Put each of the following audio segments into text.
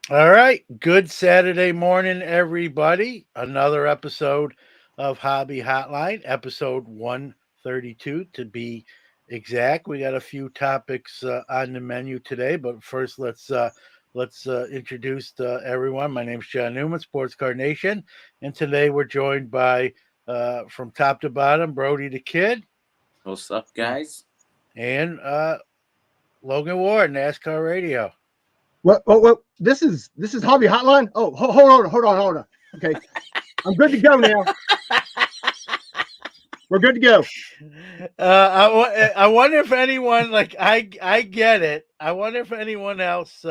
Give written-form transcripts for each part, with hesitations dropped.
All right. Good Saturday morning, everybody. Another episode of Hobby Hotline, episode 132 to be exact. We got a few topics on the menu today, but first let's introduce everyone. My name is John Newman, Sports Card Nation, and today we're joined by from top to bottom, Brody the Kid What's up, guys? and Logan Ward, NASCAR Radio. What? This is Hobby Hotline. Oh, hold on. Okay, I'm good to go now. We're good to go. I wonder if anyone like I get it. I wonder if anyone else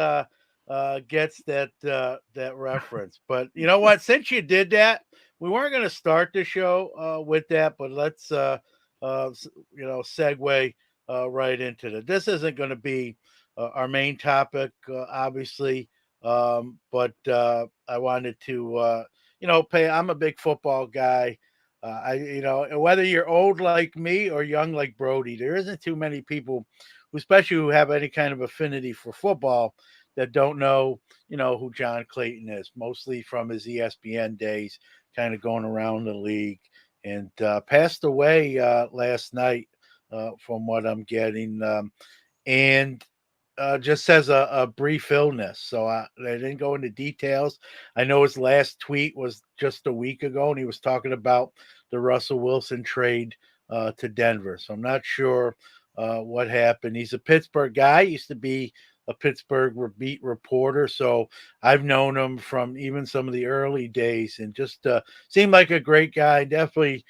gets that reference. But you know what? Since you did that, we weren't going to start the show with that, but let's segue right into it. This isn't going to be our main topic, obviously, but I wanted to pay. I'm a big football guy. Whether you're old like me or young like Brody, there isn't too many people, especially who have any kind of affinity for football, that don't know, who John Clayton is. Mostly from his ESPN days, kind of going around the league, and passed away last night, from what I'm getting, and just says a brief illness. So they didn't go into details. I know his last tweet was just a week ago, and he was talking about the Russell Wilson trade to Denver. So I'm not sure what happened. He's a Pittsburgh guy. He used to be a Pittsburgh beat reporter, so I've known him from even some of the early days, and just seemed like a great guy. Definitely,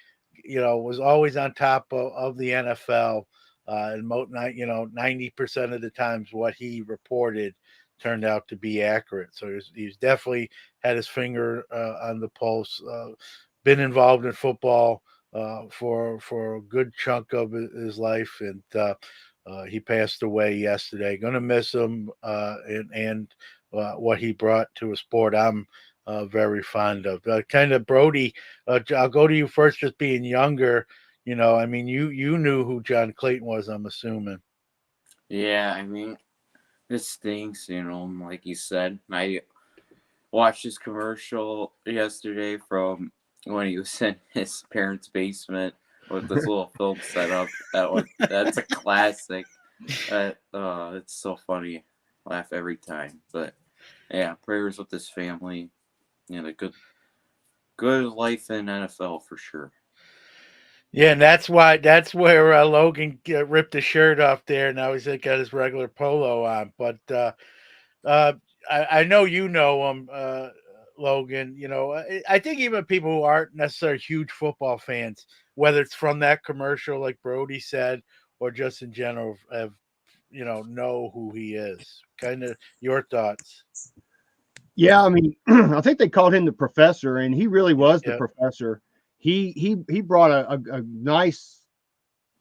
was always on top of the NFL. And 90% of the times what he reported turned out to be accurate. So he's definitely had his finger on the pulse. Been involved in football for a good chunk of his life, and he passed away yesterday. Going to miss him, and what he brought to a sport I'm very fond of. Kind of Brody. I'll go to you first, just being younger. I mean, you knew who John Clayton was, I'm assuming. Yeah, I mean, it stinks, like you said. I watched his commercial yesterday from when he was in his parents' basement with this little film setup. That's a classic. It's so funny. Laugh every time. But yeah, prayers with his family and a good life in NFL for sure. Yeah, and that's where Logan ripped his shirt off there. Now he's got his regular polo on. But uh, I know you know him, Logan. I think even people who aren't necessarily huge football fans, whether it's from that commercial, like Brody said, or just in general, have know who he is. Kind of your thoughts. Yeah, I mean, I think they called him the professor, and he really was the Yeah. professor. He brought a nice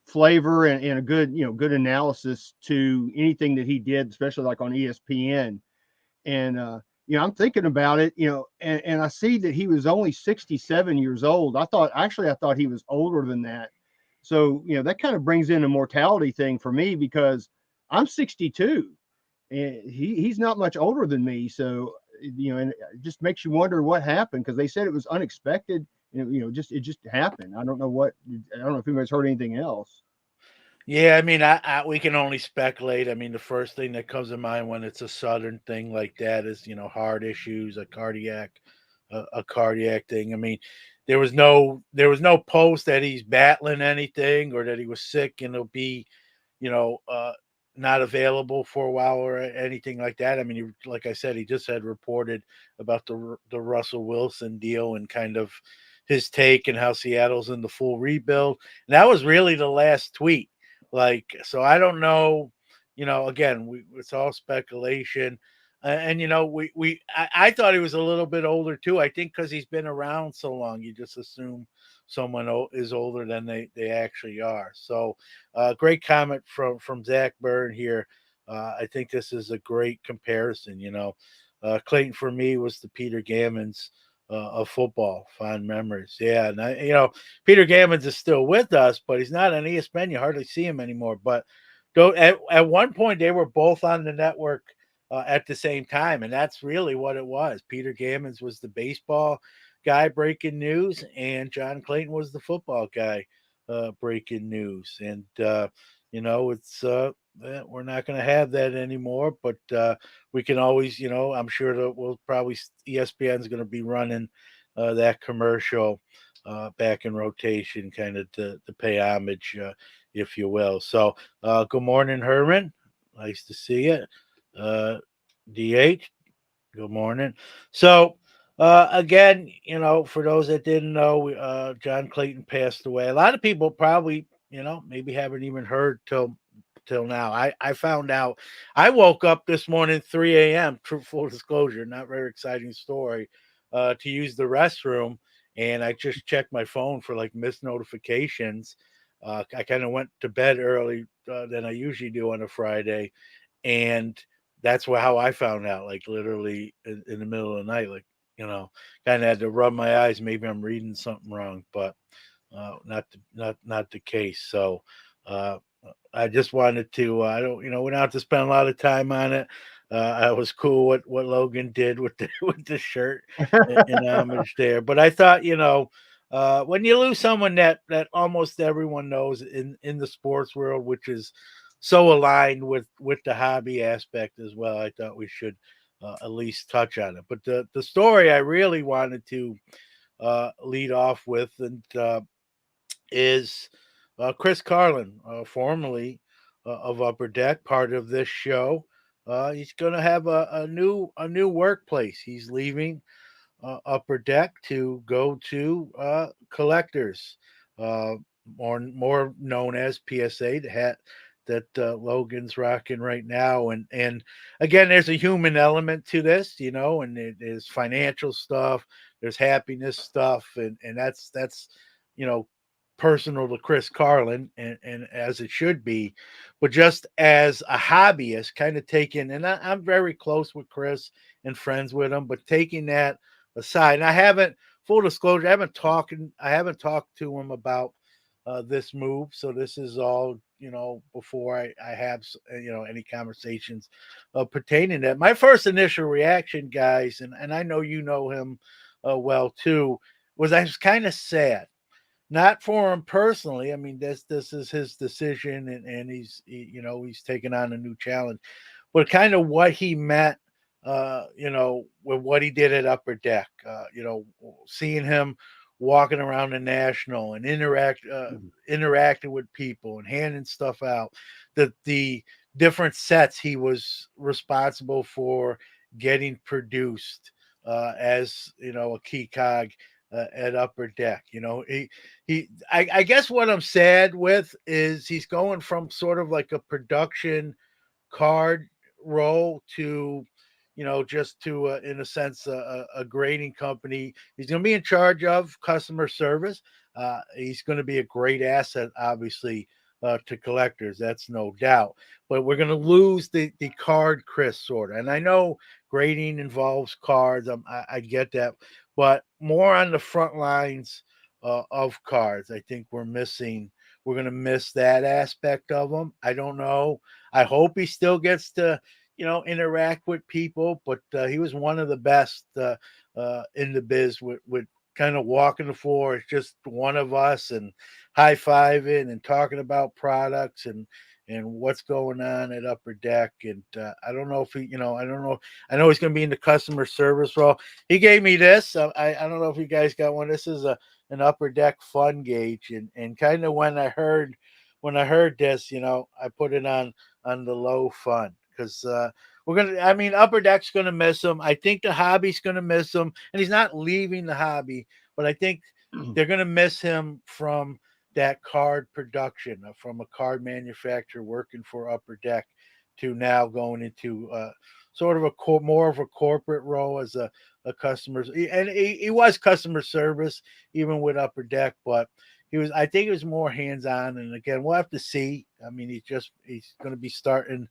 flavor and a good analysis to anything that he did, especially like on ESPN. And I'm thinking about it, and I see that he was only 67 years old. I thought he was older than that. So that kind of brings in a mortality thing for me because I'm 62, and he's not much older than me. So and it just makes you wonder what happened because they said it was unexpected. It just happened. I don't know if anybody's heard anything else. Yeah, I mean, we can only speculate. I mean, the first thing that comes to mind when it's a southern thing like that is, heart issues, a cardiac thing. I mean, there was no post that he's battling anything or that he was sick and he'll be, you know, uh, not available for a while or anything like that. I mean, like I said, he just had reported about the Russell Wilson deal and kind of his take and how Seattle's in the full rebuild. And that was really the last tweet. Like, so I don't know. Again, it's all speculation. And I thought he was a little bit older too. I think because he's been around so long, you just assume someone is older than they actually are. So, great comment from Zach Byrne here. I think this is a great comparison. Clayton for me was the Peter Gammons of football. Fond memories. Yeah, and Peter Gammons is still with us, but he's not on ESPN. You hardly see him anymore. But though at one point they were both on the network at the same time, and that's really what it was. Peter Gammons was the baseball guy breaking news, and John Clayton was the football guy breaking news. And it's we're not going to have that anymore, but we can always, I'm sure that we'll probably ESPN is going to be running that commercial back in rotation, kind of to pay homage, if you will. So, good morning, Herman. Nice to see you. DH, good morning. So, again, for those that didn't know, John Clayton passed away. A lot of people probably, maybe haven't even heard till now. I found out. I woke up this morning 3 a.m. True full disclosure, not very exciting story, to use the restroom, and I just checked my phone for like missed notifications. I kind of went to bed early than I usually do on a Friday, and that's how I found out, like literally in the middle of the night, like, kind of had to rub my eyes. Maybe I'm reading something wrong, but not the case. So uh, I just wanted to, I don't, we don't have to spend a lot of time on it. I was cool what Logan did with the with the shirt in homage there, but I thought, when you lose someone that almost everyone knows in the sports world, which is so aligned with the hobby aspect as well, I thought we should at least touch on it. But the story I really wanted to lead off with is Chris Carlin, formerly of Upper Deck, part of this show. He's going to have a new workplace. He's leaving Upper Deck to go to Collectors, uh, more known as PSA, the hat that Logan's rocking right now. And again, there's a human element to this, and there's financial stuff, there's happiness stuff, and that's you know personal to Chris Carlin, and as it should be. But just as a hobbyist, kind of taking, and I'm very close with Chris and friends with him, but taking that aside, and I haven't, full disclosure, I haven't talked to him about this move. So this is all, before I have any conversations pertaining to that. My first initial reaction, guys, and I know you know him well too, was I was kind of sad, not for him personally. I mean, this is his decision, and he's taking on a new challenge, but kind of what he meant, with what he did at Upper Deck. Seeing him walking around the National and interacting with people and handing stuff out, the different sets he was responsible for getting produced, as a key cog at Upper Deck. I guess what I'm sad with is he's going from sort of like a production card role to, just to, in a sense, a grading company. He's going to be in charge of customer service. He's going to be a great asset, obviously, to Collectors. That's no doubt. But we're going to lose the card Chris, sort of. And I know grading involves cards. I get that. But more on the front lines of cards. I think we're going to miss that aspect of them. I don't know. I hope he still gets to, interact with people, but he was one of the best in the biz with kind of walking the floor as just one of us, and high-fiving and talking about products and what's going on at Upper Deck. And I don't know if he, I don't know. I know he's going to be in the customer service role. He gave me this. I don't know if you guys got one. This is an Upper Deck fun gauge, and kind of when I heard this, I put it on the low fun, because Upper Deck's gonna miss him. I think the hobby's gonna miss him, and he's not leaving the hobby, but I think they're gonna miss him from that card production, from a card manufacturer working for Upper Deck to now going into sort of more of a corporate role as a customer. And he was customer service even with Upper Deck, but I think he was more hands-on. And again, we'll have to see. I mean, he's going to be starting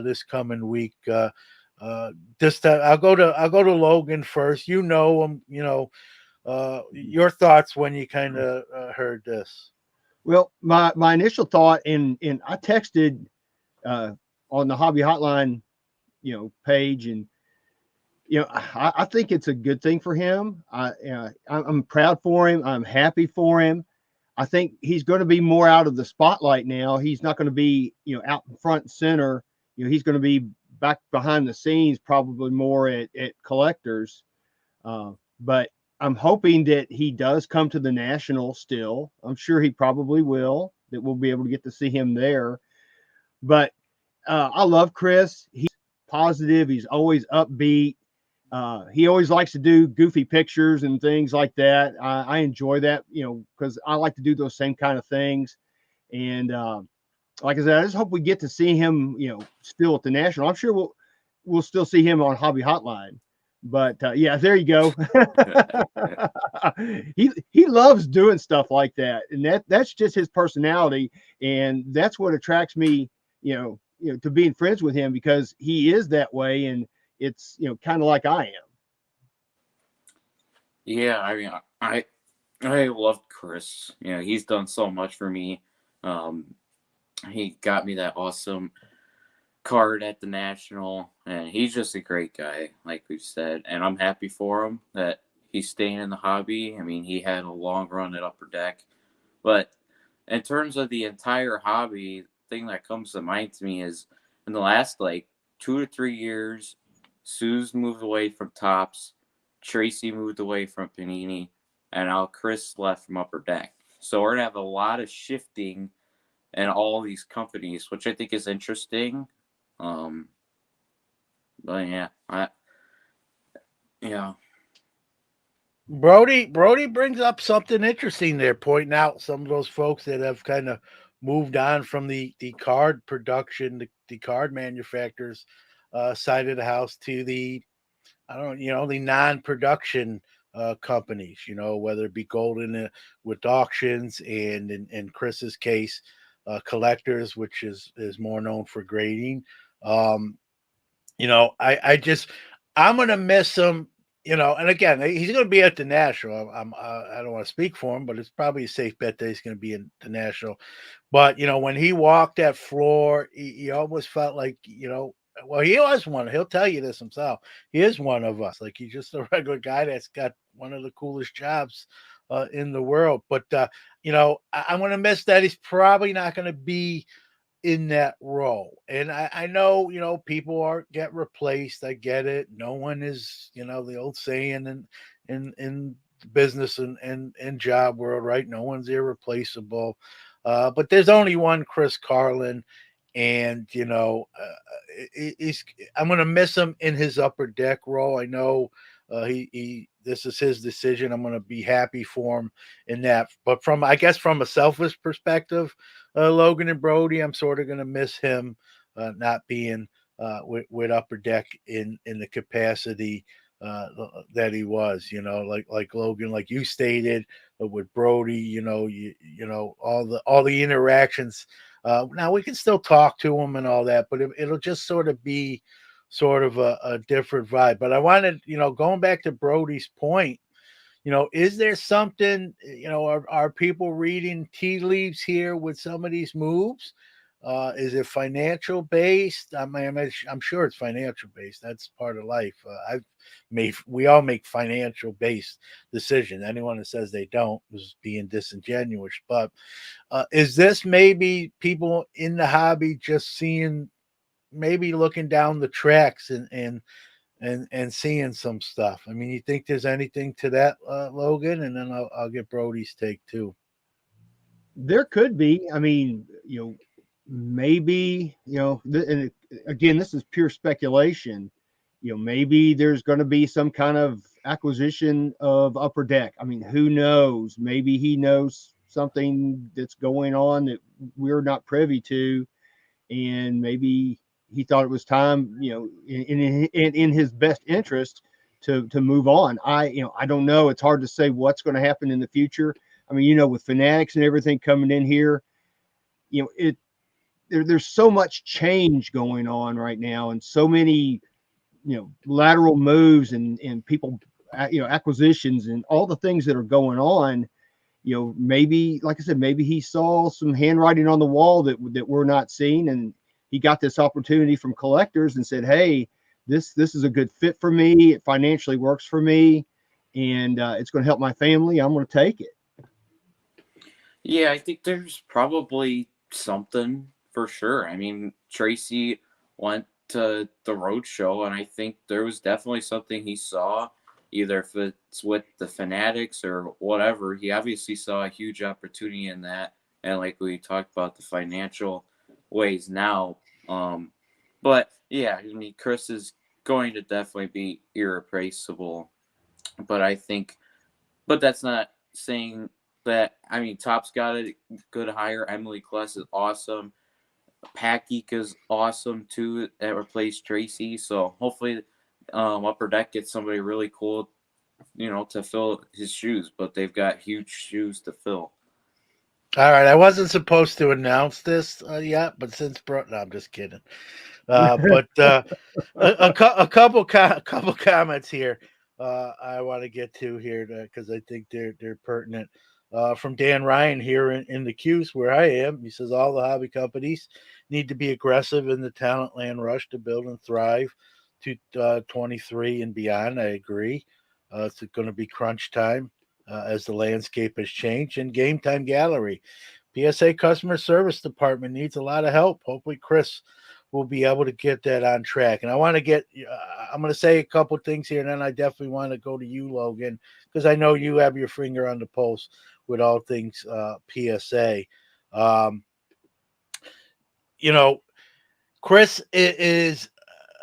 this coming week. This time I'll go to Logan first. You know him, your thoughts when you kind of heard this. Well, my initial thought, and I texted on the hobby hotline page. And I think it's a good thing for him. I'm proud for him. I'm happy for him. I think he's going to be more out of the spotlight now. He's not going to be, out in front and center. He's going to be back behind the scenes, probably more at collectors. But I'm hoping that he does come to the National still. I'm sure he probably will, that we'll be able to get to see him there. But I love Chris. He's positive. He's always upbeat. He always likes to do goofy pictures and things like that. I enjoy that, because I like to do those same kind of things. And like I said, I just hope we get to see him, still at the National. I'm sure we'll still see him on Hobby Hotline. But yeah, there you go. he loves doing stuff like that, and that's just his personality, and that's what attracts me, to being friends with him, because he is that way, and it's kind of like I am. Yeah, I mean, I love Chris. He's done so much for me. He got me that awesome card at the National, and he's just a great guy, like we've said, and I'm happy for him that he's staying in the hobby. I mean, he had a long run at Upper Deck, but in terms of the entire hobby, the thing that comes to mind to me is in the last 2 to 3 years, Sue's moved away from Topps, Tracy moved away from Panini, and now Chris left from Upper Deck. So we're gonna have a lot of shifting in all these companies, which I think is interesting. But yeah, Brody brings up something interesting there, pointing out some of those folks that have kind of moved on from the card production, the card manufacturers side of the house to the, the non-production companies, whether it be Golden with auctions, and in Chris's case, collectors, which is more known for grading. I'm going to miss him, and again, he's going to be at the National. I don't want to speak for him, but it's probably a safe bet that he's going to be in the National. But, when he walked that floor, he almost felt like, well, he was one. He'll tell you this himself. He is one of us. Like, he's just a regular guy that's got one of the coolest jobs in the world. But, I'm going to miss that. He's probably not going to be in that role. And I know, people get replaced. I get it. No one is, the old saying in business and job world, right? No one's irreplaceable. But there's only one Chris Carlin, and I'm going to miss him in his Upper Deck role. I know this is his decision. I'm going to be happy for him in that. But from a selfish perspective, Logan and Brody, I'm sort of going to miss him not being with Upper Deck in the capacity that he was. Like Logan, like you stated, with Brody, all the interactions. Now we can still talk to him and all that, but it'll just sort of be a different vibe. But I wanted, going back to Brody's point, is there something, are people reading tea leaves here with some of these moves? Is it financial based? I'm sure it's financial based. That's part of life. We all make financial based decisions. Anyone that says they don't is being disingenuous. But is this maybe people in the hobby just seeing, maybe looking down the tracks and seeing some stuff? I mean, you think there's anything to that, Logan? And then I'll get Brody's take too. There could be. I mean, maybe, and again, this is pure speculation. Maybe there's going to be some kind of acquisition of Upper Deck. I mean, who knows? Maybe he knows something that's going on that we're not privy to, and maybe he thought it was time, in his best interest to move on. I don't know. It's hard to say what's going to happen in the future. I mean, with Fanatics and everything coming in here, there's so much change going on right now, and so many, lateral moves and people, acquisitions and all the things that are going on. Maybe, like I said, maybe he saw some handwriting on the wall that we're not seeing, and he got this opportunity from collectors and said, hey, this is a good fit for me. It financially works for me, and it's going to help my family. I'm going to take it. Yeah, I think there's probably something for sure. I mean, Tracy went to the road show, and I think there was definitely something he saw, either if it's with the Fanatics or whatever. He obviously saw a huge opportunity in that, and like we talked about the financial ways now. But yeah, I mean, Chris is going to definitely be irreplaceable. But I think, but that's not saying that. I mean, Top's got a good hire. Emily Kless is awesome. Pat Geek is awesome too. That replaced Tracy. So hopefully, Upper Deck gets somebody really cool, to fill his shoes. But they've got huge shoes to fill. All right, I wasn't supposed to announce this yet, but since no, I'm just kidding. But a couple comments here I want to get to here because I think they're pertinent. From Dan Ryan here in the Q's where I am, he says all the hobby companies need to be aggressive in the talent land rush to build and thrive to 23 and beyond. I agree. It's going to be crunch time as the landscape has changed. And Game Time Gallery, PSA customer service department needs a lot of help. Hopefully, Chris will be able to get that on track. And I want to get, I'm going to say a couple things here, and then I definitely want to go to you, Logan, because I know you have your finger on the pulse with all things PSA. Chris is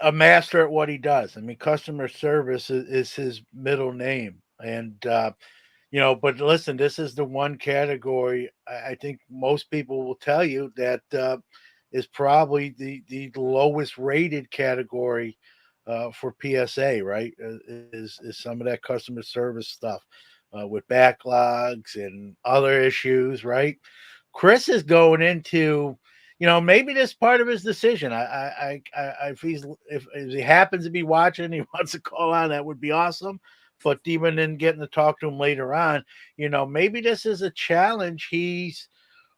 a master at what he does. I mean, customer service is his middle name. And, but listen, this is the one category I think most people will tell you that is probably the lowest rated category for PSA, right? Is some of that customer service stuff with backlogs and other issues, right? Chris is going into, maybe this part of his decision. If he happens to be watching, he wants to call on, that would be awesome. But even in getting to talk to him later on, maybe this is a challenge he's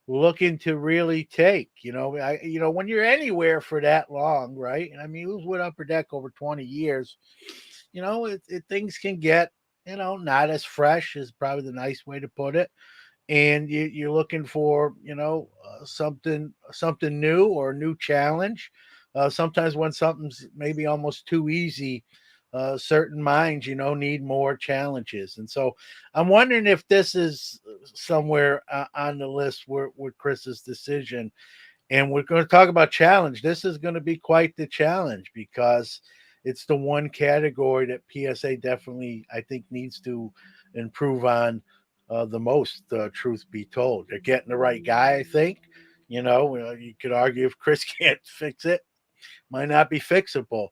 looking to really take. When you're anywhere for that long, right? And I mean, he was with Upper Deck over 20 years. Things can get, not as fresh is probably the nice way to put it. And you're looking for, something new or a new challenge. Sometimes when something's maybe almost too easy, certain minds, need more challenges. And so I'm wondering if this is somewhere on the list with Chris's decision. And we're going to talk about challenge. This is going to be quite the challenge because it's the one category that PSA definitely, I think, needs to improve on the most, truth be told. They're getting the right guy, I think. You could argue if Chris can't fix it, might not be fixable.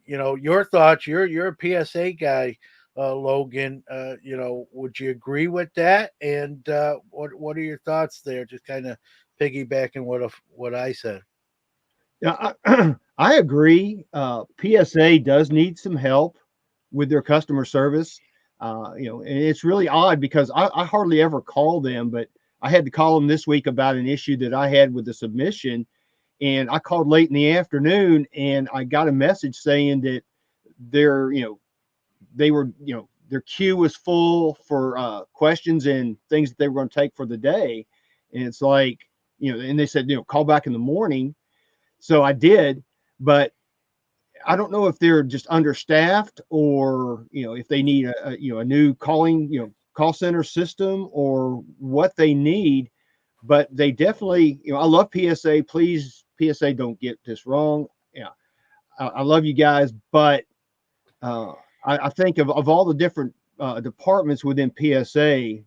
Your thoughts. You're a PSA guy, Logan. Would you agree with that? And what are your thoughts there? Just kind of piggybacking what I said. Yeah, I agree. PSA does need some help with their customer service. And it's really odd because I hardly ever call them, but I had to call them this week about an issue that I had with the submission. And I called late in the afternoon and I got a message saying that their queue was full for questions and things that they were going to take for the day. And it's like, and they said, call back in the morning. So I did, but I don't know if they're just understaffed or, if they need a new call center system or what they need, but they definitely, I love PSA. Please, PSA, don't get this wrong. Yeah. I love you guys, but I think of all the different departments within PSA,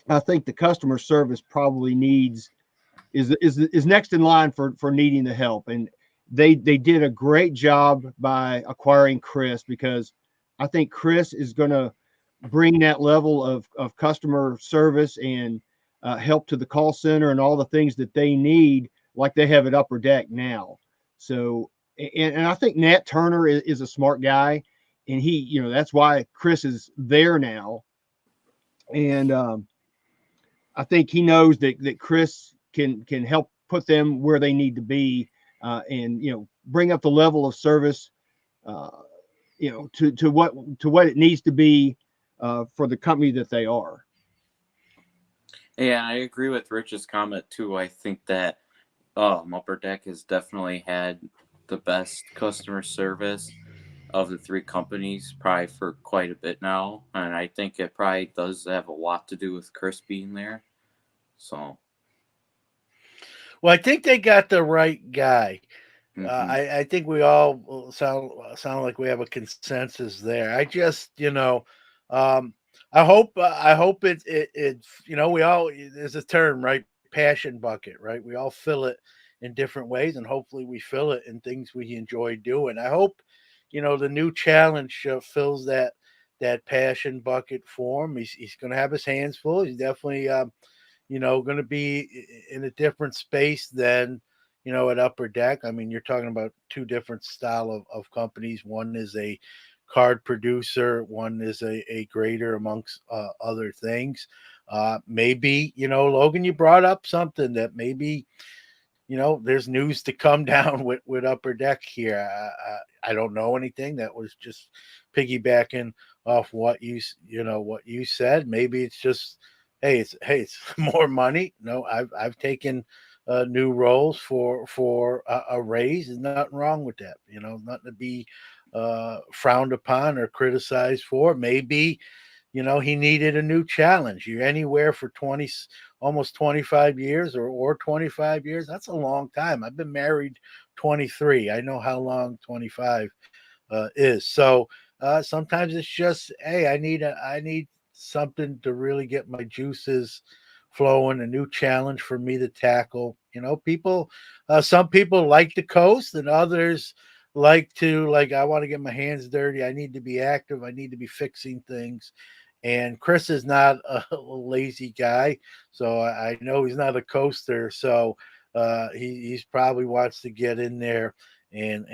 I think the customer service probably is next in line for needing the help. And they did a great job by acquiring Chris, because I think Chris is going to bring that level of customer service and help to the call center and all the things that they need, like they have at Upper Deck now. So, and I think Nat Turner is a smart guy, and he, that's why Chris is there now. And I think he knows that Chris can help put them where they need to be and bring up the level of service, to what it needs to be for the company that they are. Yeah, I agree with Rich's comment too. I think that Upper Deck has definitely had the best customer service of the three companies probably for quite a bit now, and I think it probably does have a lot to do with Chris being there. So, Well, I think they got the right guy. mm-hmm. I think we all sound like we have a consensus there. I just, um, I hope it we all, there's a term, right? Passion bucket, right? We all fill it in different ways, and hopefully we fill it in things we enjoy doing. I hope, the new challenge fills that passion bucket for him. He's going to have his hands full. He's definitely going to be in a different space than, at Upper Deck. I mean, you're talking about two different style of companies. One is a card producer, one is a grader, amongst other things. Maybe, Logan, you brought up something that maybe, there's news to come down with Upper Deck here. I don't know anything. That was just piggybacking off what you said. Maybe it's just, hey, it's more money. No, I've taken new roles for a raise. There's nothing wrong with that. Nothing to be frowned upon or criticized for. Maybe, he needed a new challenge. You're anywhere for 20, almost 25 years or 25 years. That's a long time. I've been married 23. I know how long 25 is. So sometimes it's just, hey, I need something to really get my juices flowing, a new challenge for me to tackle. Some people like the coast, and others I want to get my hands dirty. I need to be active. I need to be fixing things. And Chris is not a lazy guy, so I know he's not a coaster. So he's probably wants to get in there and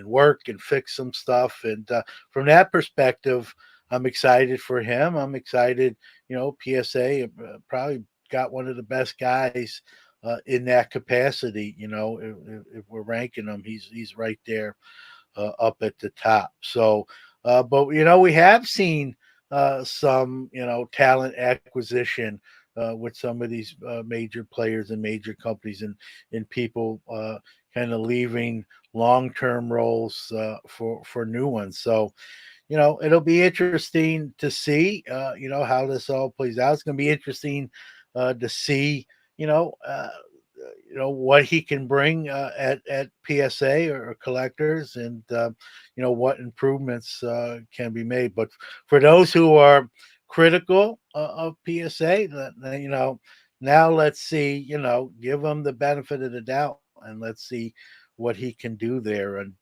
work and fix some stuff. And from that perspective, I'm excited for him. I'm excited. PSA probably got one of the best guys in that capacity. If we're ranking him, he's right there up at the top. So, but we have seen some talent acquisition with some of these major players and major companies, and people kind of leaving long-term roles for new ones. So it'll be interesting to see how this all plays out. It's going to be interesting to see you know uh, what he can bring at PSA or collectors, and what improvements can be made. But for those who are critical of PSA, now let's see, give him the benefit of the doubt, and let's see what he can do there. And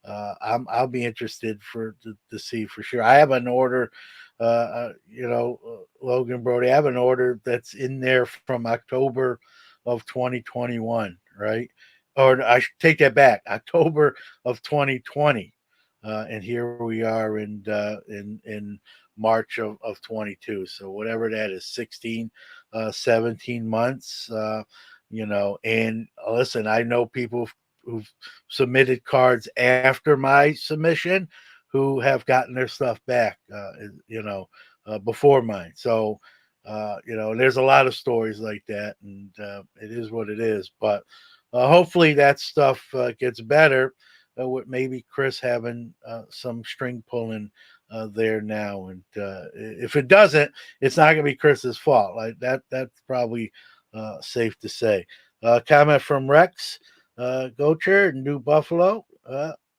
I'll be interested to see for sure. I have an order, Logan, Brody. I have an order that's in there from October of 2021, right? Or I should take that back, October of 2020, and here we are in March of 22. So whatever that is, 16, 17 months. And listen, I know people who've submitted cards after my submission who have gotten their stuff back, before mine. So, and there's a lot of stories like that, and it is what it is. But hopefully that stuff gets better with maybe Chris having some string pulling there now. And if it doesn't, it's not going to be Chris's fault. Like that's probably safe to say. Comment from Rex. Gocher, New Buffalo.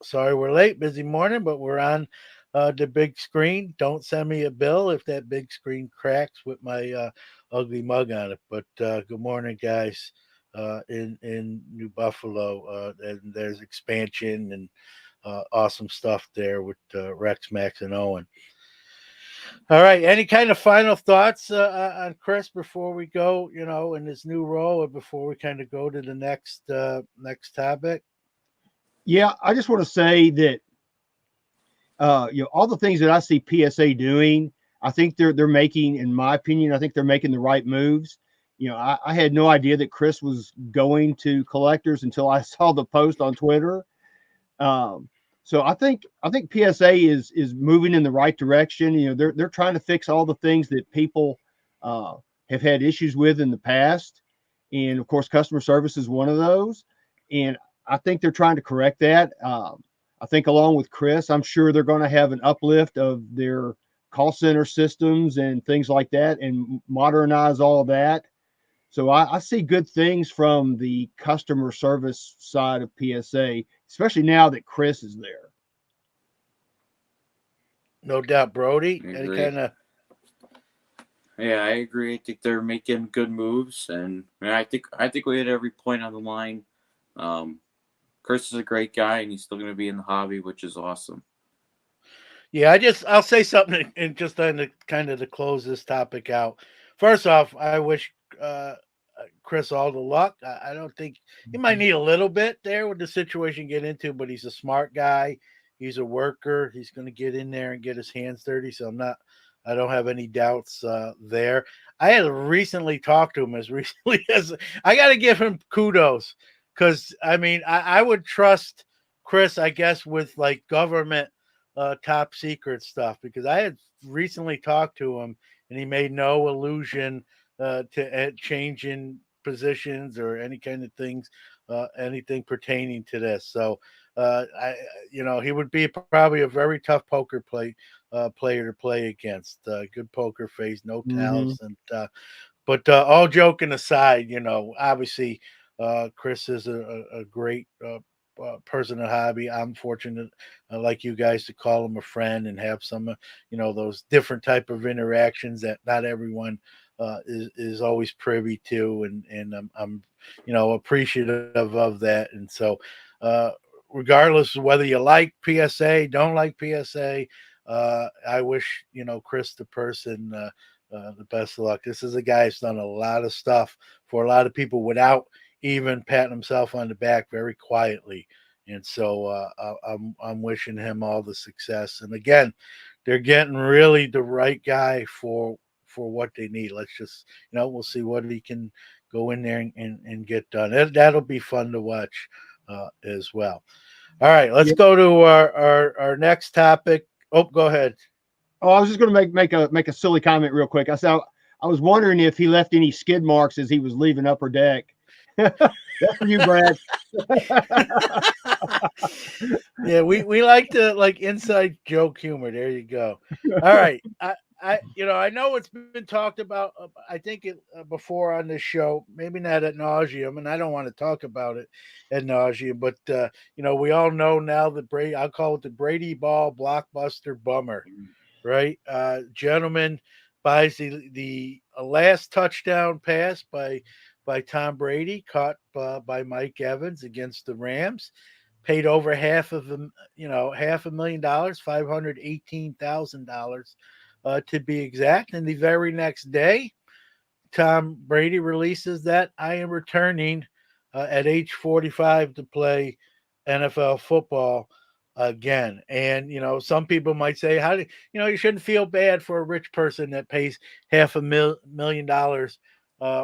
Sorry we're late. Busy morning, but we're on the big screen. Don't send me a bill if that big screen cracks with my ugly mug on it. But good morning, guys, in New Buffalo. And there's expansion and awesome stuff there with Rex, Max, and Owen. All right. Any kind of final thoughts on Chris before we go, in his new role, or before we kind of go to the next topic? Yeah, I just want to say that all the things that I see PSA doing, I think they're making, in my opinion, I think they're making the right moves. I had no idea that Chris was going to Collectors until I saw the post on Twitter. So I think PSA is moving in the right direction. They're trying to fix all the things that people have had issues with in the past, and of course, customer service is one of those. And I think they're trying to correct that. I think along with Chris, I'm sure they're going to have an uplift of their call center systems and things like that, and modernize all that. So I see good things from the customer service side of PSA, especially now that Chris is there. No doubt, Brody. I Any agree. kind of Yeah, I agree. I think they're making good moves, and I think we hit every point on the line. Chris is a great guy, and he's still going to be in the hobby, which is awesome. Yeah, I'll say something and just to kind of to close this topic out. First off, I wish Chris all the luck. I don't think he might need a little bit there with the situation get into, but he's a smart guy. He's a worker. He's going to get in there and get his hands dirty. So I don't have any doubts there. I had recently talked to him as recently as I got to give him kudos because I would trust Chris, I guess, with like government top secret stuff because I had recently talked to him and he made no allusion to changing positions or any kind of things, anything pertaining to this. So, he would be probably a very tough poker player to play against. Good poker face, no Mm-hmm. talent. But all joking aside, obviously, Chris is a great person in hobby. I'm fortunate, like you guys, to call him a friend and have some, those different type of interactions that not everyone is always privy to, and I'm appreciative of that. And so, regardless of whether you like PSA, don't like PSA, I wish Chris the person. The best of luck. This is a guy who's done a lot of stuff for a lot of people without even patting himself on the back, very quietly. And so I'm wishing him all the success. And again, they're getting really the right guy for what they need. Let's just we'll see what he can go in there and get done. That'll be fun to watch as well. All right, let's go to our next topic. Oh, go ahead. Oh, I was just going to make a silly comment real quick. I was wondering if he left any skid marks as he was leaving Upper Deck. That's for you, Brad. Yeah, we like to like inside joke humor. There you go. All right, I know it's been talked about. I think it before on this show, maybe not at nauseum, and I don't want to talk about it at nauseum. But we all know now that Brady. I'll call it the Brady Ball blockbuster bummer. Right, gentleman buys the last touchdown pass by Tom Brady, caught by Mike Evans against the Rams. Paid over $500,000, $518,000 to be exact. And the very next day, Tom Brady releases that I am returning at age 45 to play NFL football again. And some people might say, how do you shouldn't feel bad for a rich person that pays $500,000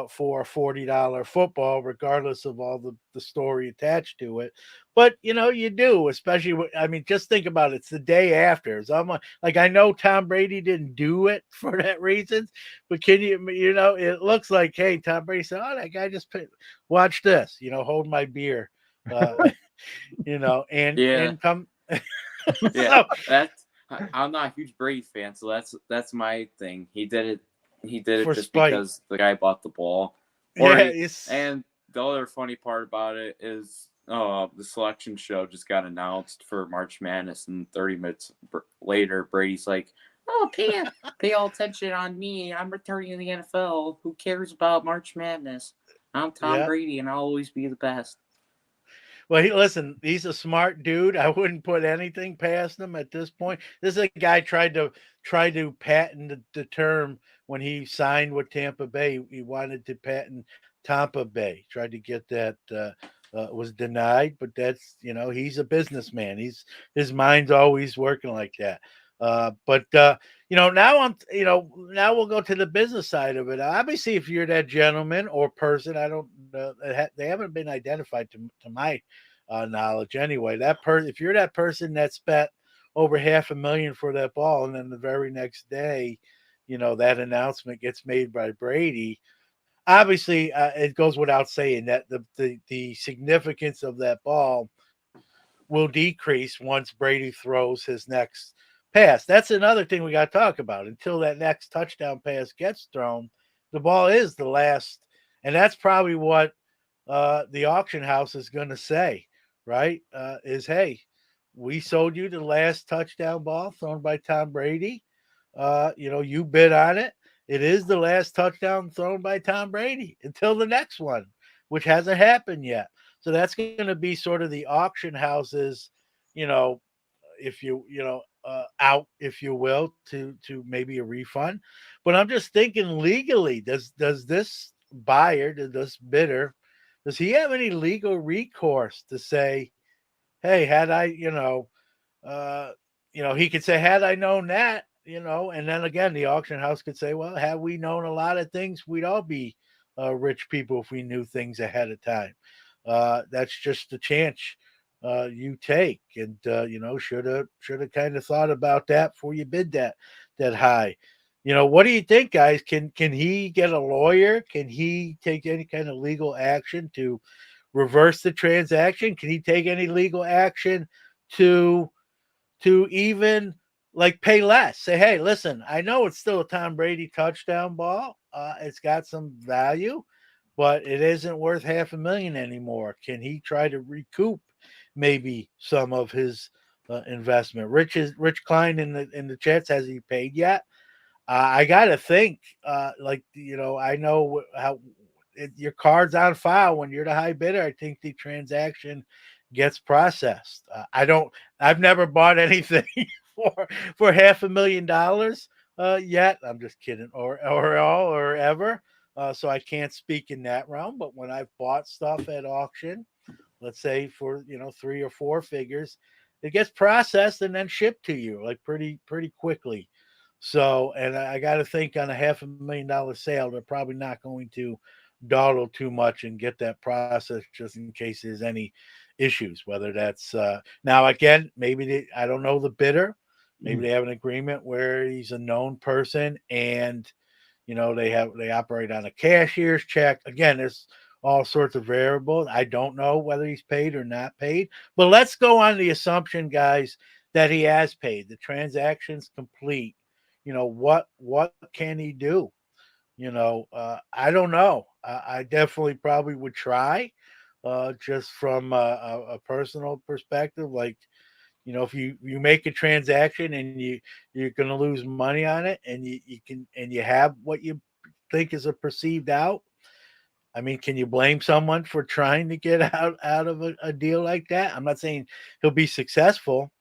for a $40 football, regardless of all the story attached to it. But you do, especially just think about it. It's the day after. So I'm like, I know Tom Brady didn't do it for that reason, but can it looks like, hey, Tom Brady said, oh, that guy just paid. Watch this, hold my beer. And Yeah. come. Yeah, I'm not a huge Brady fan, so that's my thing. He did it For just spite. because the guy bought the ball. And the other funny part about it is the selection show just got announced for March Madness, and 30 minutes later, Brady's like, "Oh, pay all attention on me. I'm returning to the NFL. Who cares about March Madness? I'm Tom Brady, and I'll always be the best." Well, he's a smart dude. I wouldn't put anything past him at this point. This is a guy tried to patent the term when he signed with Tampa Bay. He wanted to patent Tampa Bay. Tried to get that was denied, but that's he's a businessman. His mind's always working like that. Now we'll go to the business side of it. Obviously, if you're that gentleman or person, I don't, they haven't been identified to my knowledge anyway. That person, if you're that person that spent over $500,000 for that ball, and then the very next day, that announcement gets made by Brady. Obviously, it goes without saying that the significance of that ball will decrease once Brady throws his next pass. That's another thing we got to talk about. Until that next touchdown pass gets thrown, the ball is the last, and that's probably what the auction house is going to say, right? Is hey, we sold you the last touchdown ball thrown by Tom Brady. You bid on it. It is the last touchdown thrown by Tom Brady until the next one, which hasn't happened yet. So that's going to be sort of the auction houses, you know, if out, if you will, to maybe a refund. But I'm just thinking legally, does this buyer, does this bidder, does he have any legal recourse to say, hey, had I, uh, he could say, had I known that, and then again, the auction house could say, well, had we known a lot of things, we'd all be rich people if we knew things ahead of time. That's just a chance you take, and should have kind of thought about that before you bid that high. What do you think, guys? Can he get a lawyer? Can he take any kind of legal action to reverse the transaction? Can he take any legal action to even like pay less? Say, hey, listen, I know it's still a Tom Brady touchdown ball. It's got some value, but it isn't worth $500,000 anymore. Can he try to recoup maybe some of his investment? Rich Klein in the chats, has he paid yet? I gotta think. I know how your card's on file when you're the high bidder. I think the transaction gets processed. I don't. I've never bought anything for $500,000 yet. I'm just kidding, or ever. So I can't speak in that realm. But when I've bought stuff at auction, let's say for 3 or 4 figures, it gets processed and then shipped to you like pretty quickly. So, and I got to think on a $500,000 sale, they're probably not going to dawdle too much and get that process just in case there's any issues. Whether that's now again, I don't know the bidder. Maybe they have an agreement where he's a known person and they operate on a cashier's check. Again, there's all sorts of variables. I don't know whether he's paid or not paid, but let's go on the assumption, guys, that he has paid. The transaction's complete. What can he do? I don't know. I definitely probably would try, just from a personal perspective. Like, if you make a transaction and you're going to lose money on it, and you have what you think is a perceived out. I mean, can you blame someone for trying to get out of a deal like that? I'm not saying he'll be successful.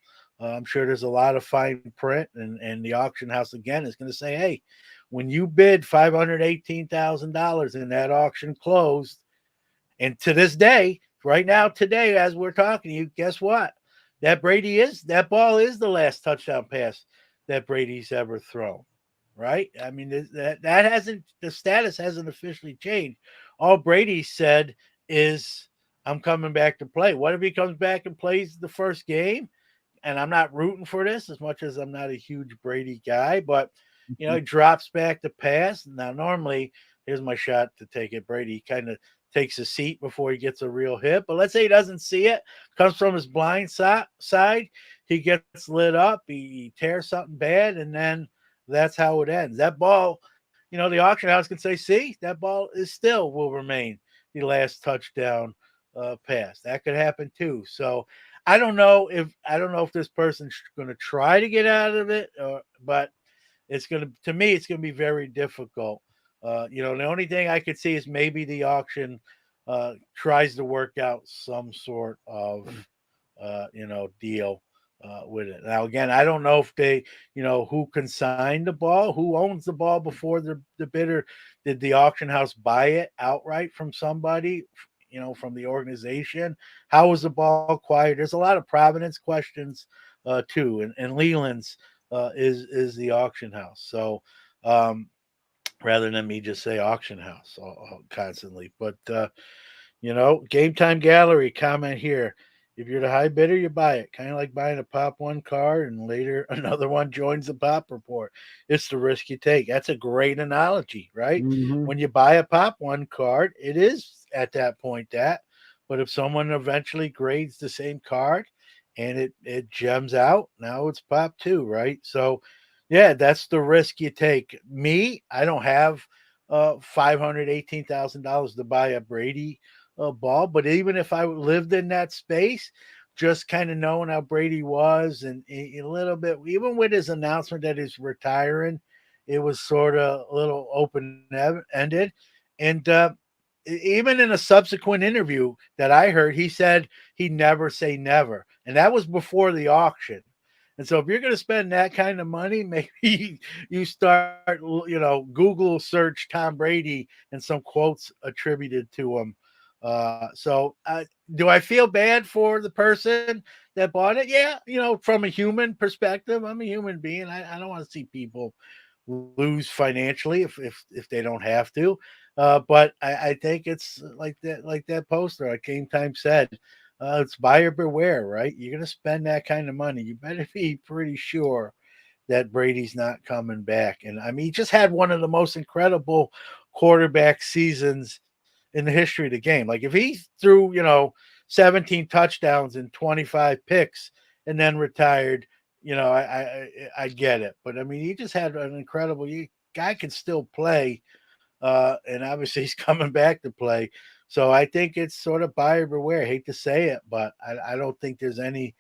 I'm sure there's a lot of fine print, and the auction house again is going to say, hey, when you bid $518,000 and that auction closed, and to this day, right now, today, as we're talking to you, guess what? That ball is the last touchdown pass that Brady's ever thrown. Right? I mean, the status hasn't officially changed. All Brady said is, I'm coming back to play. What if he comes back and plays the first game? And I'm not rooting for this as much as I'm not a huge Brady guy, but he drops back to pass. Now, normally, here's my shot to take it. Brady kind of takes a seat before he gets a real hit. But let's say he doesn't see it, comes from his blind side, he gets lit up, he tears something bad, and then that's how it ends. That ball, the auction house can say, see, that ball will remain the last touchdown pass. That could happen too. So I don't know if this person's going to try to get out of it, but to me, it's going to be very difficult. The only thing I could see is maybe the auction tries to work out some sort of, deal with it. Now, again, I don't know if they, who consigned the ball, who owns the ball before the bidder. Did the auction house buy it outright from somebody, from the organization? How was the ball acquired? There's a lot of provenance questions too, and Leland's is the auction house. So rather than me just say auction house constantly, but Game Time Gallery comment here. If you're the high bidder, you buy it. Kind of like buying a Pop One card and later another one joins the Pop report. It's the risk you take. That's a great analogy, right? Mhm. When you buy a Pop One card, it is at that point that. But if someone eventually grades the same card and it gems out, now it's Pop Two, right? So, yeah, that's the risk you take. Me, I don't have $518,000 to buy a Brady ball. But even if I lived in that space, just kind of knowing how Brady was and a little bit, even with his announcement that he's retiring, it was sort of a little open ended. And even in a subsequent interview that I heard, he said he'd never say never. And that was before the auction. And so if you're going to spend that kind of money, maybe you start, Google search Tom Brady and some quotes attributed to him. Do I feel bad for the person that bought it? Yeah, from a human perspective, I'm a human being. I don't want to see people lose financially if they don't have to. But I think it's like that poster like Game Time said. It's buyer beware, right? You're going to spend that kind of money. You better be pretty sure that Brady's not coming back. And I mean, he just had one of the most incredible quarterback seasons in the history of the game. Like if he threw, 17 touchdowns and 25 picks and then retired, I get it. But I mean, he just had an incredible guy can still play. And obviously he's coming back to play. So I think it's sort of buyer beware. I hate to say it, but I don't think there's any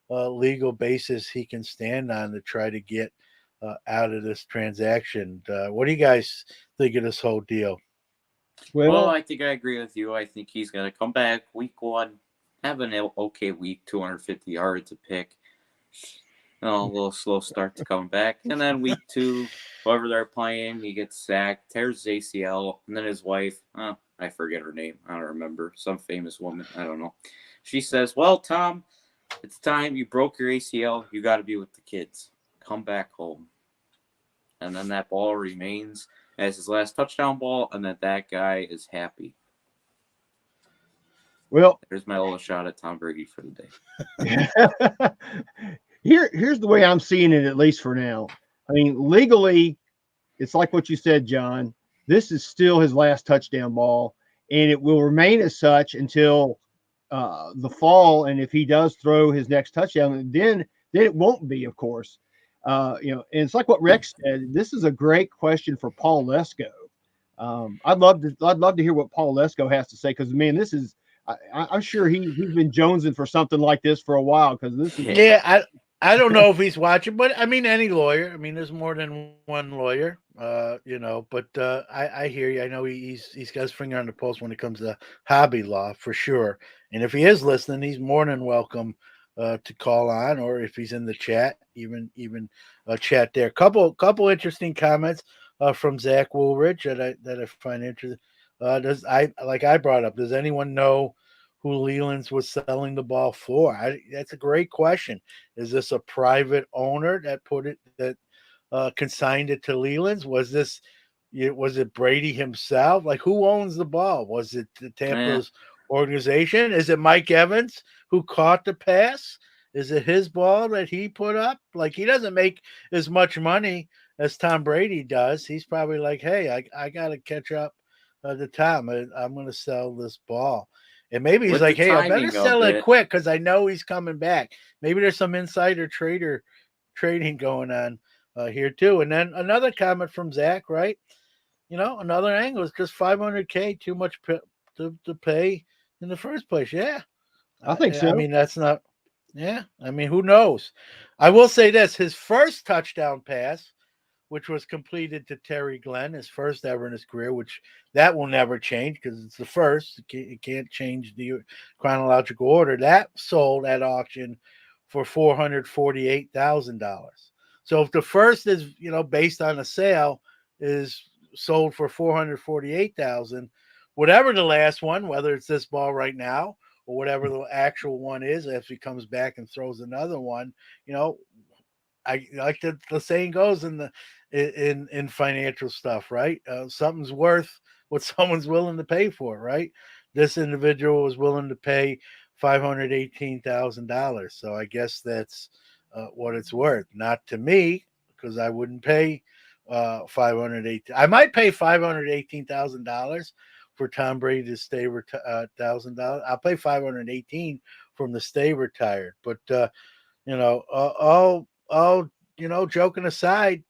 legal basis he can stand on to try to get out of this transaction. What do you guys think of this whole deal? Well, Well, I think I agree with you. I think he's going to come back week one, have an okay week, 250 yards a pick. A little slow start to come back. And then week two, whoever they're playing, he gets sacked, tears his ACL, and then his wife, I forget her name. I don't remember. Some famous woman. I don't know. She says, well, Tom, it's time. You broke your ACL. You got to be with the kids. Come back home. And then that ball remains as his last touchdown ball, and that guy is happy. well, There's my little shot at Tom Brady for the day. here's the way I'm seeing it, at least for now. I mean, legally, it's like what you said, John. This is still his last touchdown ball, and it will remain as such until the fall. And if he does throw his next touchdown, then it won't be, of course. And it's like what Rex said. This is a great question for Paul Lesko. I'd love to hear what Paul Lesko has to say, because man, this is I'm sure he's been jonesing for something like this for a while, because this is Yeah, I don't know if he's watching, but I mean any lawyer. I mean, there's more than one lawyer, But I hear you. I know he's got his finger on the pulse when it comes to hobby law for sure. And if he is listening, he's more than welcome to call on, or if he's in the chat, even chat there. Couple interesting comments from Zach Woolridge that I find interesting. I brought up? Does anyone know who Leland's was selling the ball for? That's a great question. Is this a private owner that consigned it to Leland's? Was it Brady himself? Like, who owns the ball? Was it the Tampa's organization? Is it Mike Evans who caught the pass? Is it his ball that he put up? Like, he doesn't make as much money as Tom Brady does. He's probably like, hey, I got to catch up to Tom. I'm going to sell this ball. And maybe he's With like, the hey, I better timing of sell it it, quick because I know he's coming back. Maybe there's some insider trading going on here too. And then another comment from Zach, right? Another angle is just $500K too much to pay in the first place. Yeah, I think I so. mean that's not. Yeah, I mean who knows? I will say this: his first touchdown pass, which was completed to Terry Glenn, his first ever in his career, which that will never change because it's the first. It can't change the chronological order. That sold at auction for $448,000. So if the first is, based on a sale, is sold for 448,000, whatever the last one, whether it's this ball right now or whatever the actual one is, if he comes back and throws another one, you know, I like the saying goes in financial stuff, right? Something's worth what someone's willing to pay for, right? This individual was willing to pay $518,000, so I guess that's what it's worth. Not to me, because I wouldn't pay 518. I might pay $518,000 for Tom Brady to stay $1,000. I'll pay 518 from the stay retired, but all joking aside,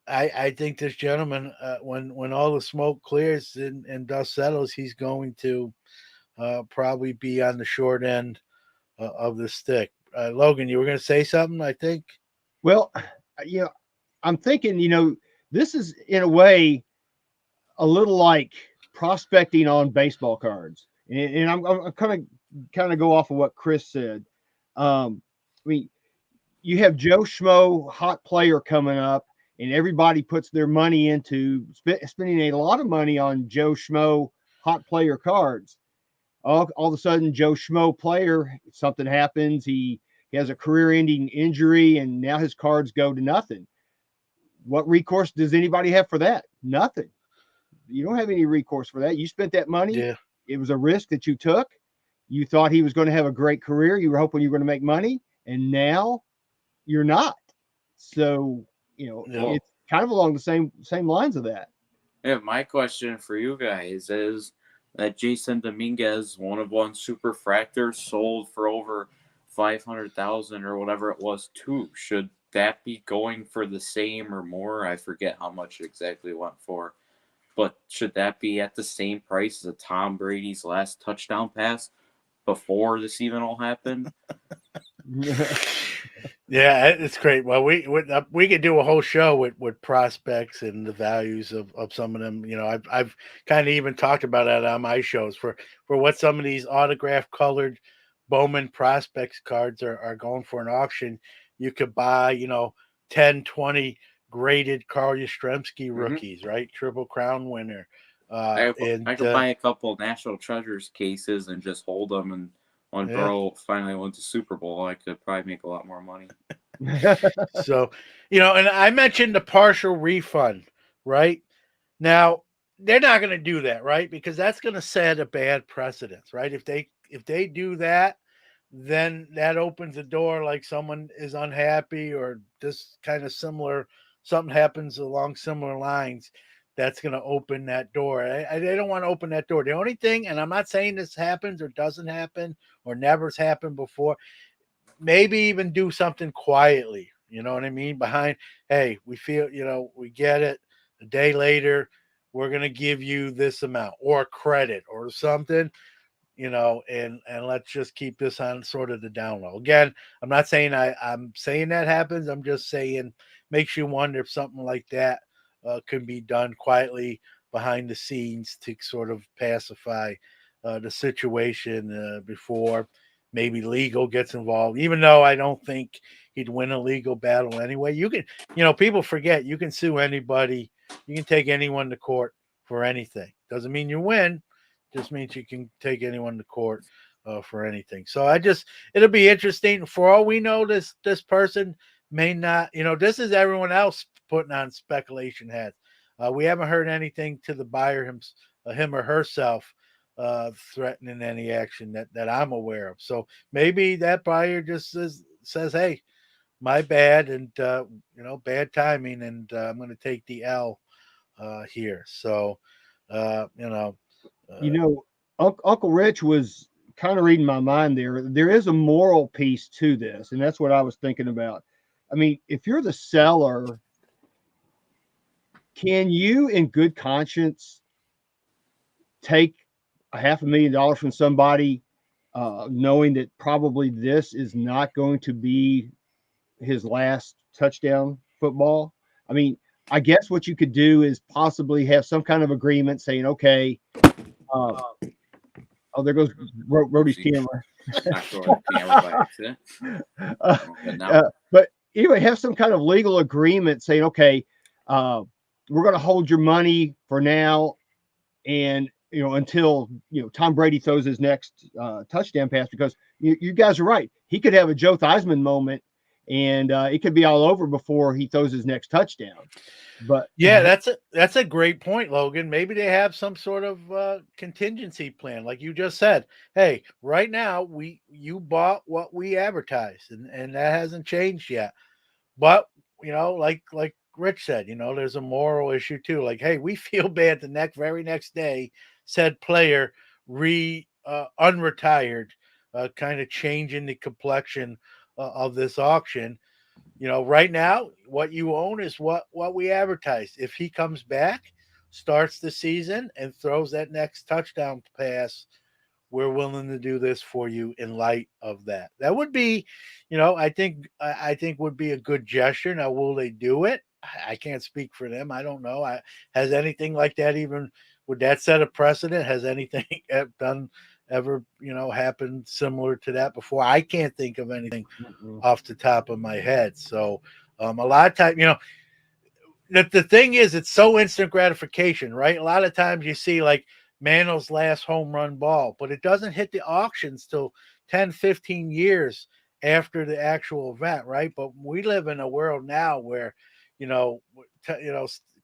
I think this gentleman, when all the smoke clears and dust settles, he's going to probably be on the short end of the stick. Logan, you were going to say something, I think. Well, I'm thinking, this is in a way a little like prospecting on baseball cards, and I'm kind of go off of what Chris said. I mean, you have Joe Schmo hot player coming up, and everybody puts their money into spending a lot of money on Joe Schmo hot player cards. All of a sudden, Joe Schmo player, something happens. He has a career-ending injury, and now his cards go to nothing. What recourse does anybody have for that? Nothing. You don't have any recourse for that. You spent that money. Yeah. It was a risk that you took. You thought he was going to have a great career. You were hoping you were going to make money, and now you're not. So, it's kind of along the same lines of that. Yeah, my question for you guys is that Jason Dominguez, one of one superfractor, sold for over 500,000 or whatever it was too. Should that be going for the same or more? I forget how much it exactly went for. But should that be at the same price as a Tom Brady's last touchdown pass before this even all happened? Yeah, it's great. Well, we could do a whole show with prospects and the values of some of them. I've kind of even talked about that on my shows for what some of these autograph colored Bowman prospects cards are going for an auction. You could buy 10, 20 graded Carl Yastrzemski rookies, right? Triple Crown winner. I could buy a couple National Treasures cases and just hold them, and when Burrow finally went to Super Bowl, I could probably make a lot more money. So, and I mentioned the partial refund, right? Now, they're not going to do that, right? Because that's going to set a bad precedence, right? If they do that, then that opens the door, like someone is unhappy or this kind of similar, something happens along similar lines, that's going to open that door. They don't want to open that door. The only thing, and I'm not saying this happens or doesn't happen or never's happened before, maybe even do something quietly. You know what I mean? Behind, hey, we feel, we get it. A day later, we're going to give you this amount or credit or something, and let's just keep this on sort of the down low. Again, I'm not saying I'm saying that happens. I'm just saying makes you wonder if something like that can be done quietly behind the scenes to sort of pacify the situation before maybe legal gets involved, even though I don't think he'd win a legal battle anyway. You can, people forget you can sue anybody. You can take anyone to court for anything. Doesn't mean you win. Just means you can take anyone to court for anything. So it'll be interesting. For all we know, this person may not, this is everyone else putting on speculation hats. We haven't heard anything to the buyer, him or herself, threatening any action that I'm aware of. So maybe that buyer just says, hey, my bad, and bad timing, and I'm going to take the L here. So Uncle Rich was kind of reading my mind there. There is a moral piece to this, and that's what I was thinking about. I mean, if you're the seller, can you in good conscience take $500,000 from somebody knowing that probably this is not going to be his last touchdown football? I mean, I guess what you could do is possibly have some kind of agreement saying, okay, there goes Brody's camera. But anyway, have some kind of legal agreement saying, okay, we're going to hold your money for now, and until Tom Brady throws his next touchdown pass, because you guys are right. He could have a Joe Theismann moment, and it could be all over before he throws his next touchdown. But Yeah, that's a great point, Logan. Maybe they have some sort of contingency plan, like you just said. Hey, right now you bought what we advertised, and that hasn't changed yet. But like Rich said, there's a moral issue too. Like, hey, we feel bad the very next day, said player unretired, kind of changing the complexion of this auction. Right now, what you own is what we advertised. If he comes back, starts the season, and throws that next touchdown pass, we're willing to do this for you in light of that. That would be, I think would be a good gesture. Now, will they do it? I can't speak for them. I don't know. Has anything like that even would that set a precedent? Has anything done ever happened similar to that before? I can't think of anything mm-mm. off the top of my head. So a lot of time, the thing is, it's so instant gratification, right? A lot of times you see like Mantl's last home run ball, but it doesn't hit the auctions till 10, 15 years after the actual event, right? But we live in a world now where, you know,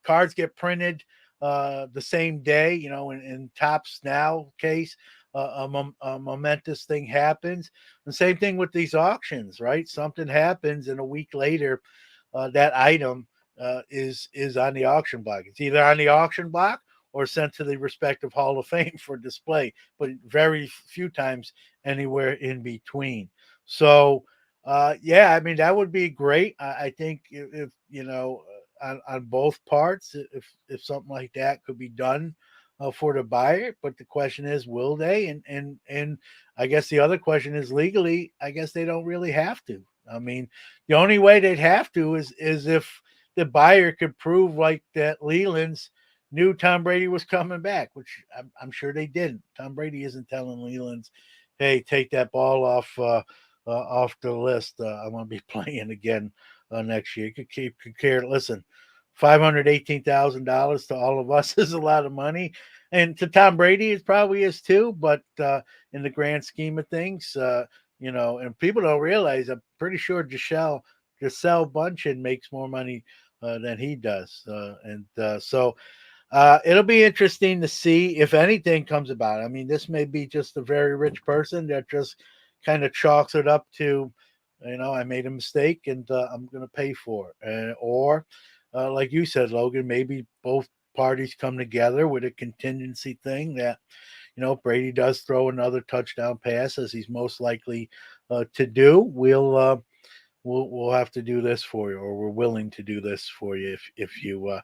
cards get printed the same day, in Topps Now case, a momentous thing happens. The same thing with these auctions, right? Something happens, and a week later, that item is on the auction block. It's either on the auction block or sent to the respective Hall of Fame for display, but very few times anywhere in between. So, yeah, I mean that would be great. I think if on both parts, if something like that could be done for the buyer, but the question is, will they? And I guess the other question is legally. I guess they don't really have to. I mean, the only way they'd have to is if the buyer could prove like that Leland's knew Tom Brady was coming back, which I'm sure they didn't. Tom Brady isn't telling Leland's, "Hey, take that ball off the list. I'm going to be playing again next year." Could care. Listen, $518,000 to all of us is a lot of money, and to Tom Brady it probably is too. But in the grand scheme of things, and people don't realize. I'm pretty sure Giselle Bundchen makes more money than he does, so it'll be interesting to see if anything comes about. I mean, this may be just a very rich person that just kind of chalks it up to, I made a mistake and I'm going to pay for it, or like you said, Logan, maybe both parties come together with a contingency thing that Brady does throw another touchdown pass, as he's most likely to do. We'll have to do this for you, or we're willing to do this for you if you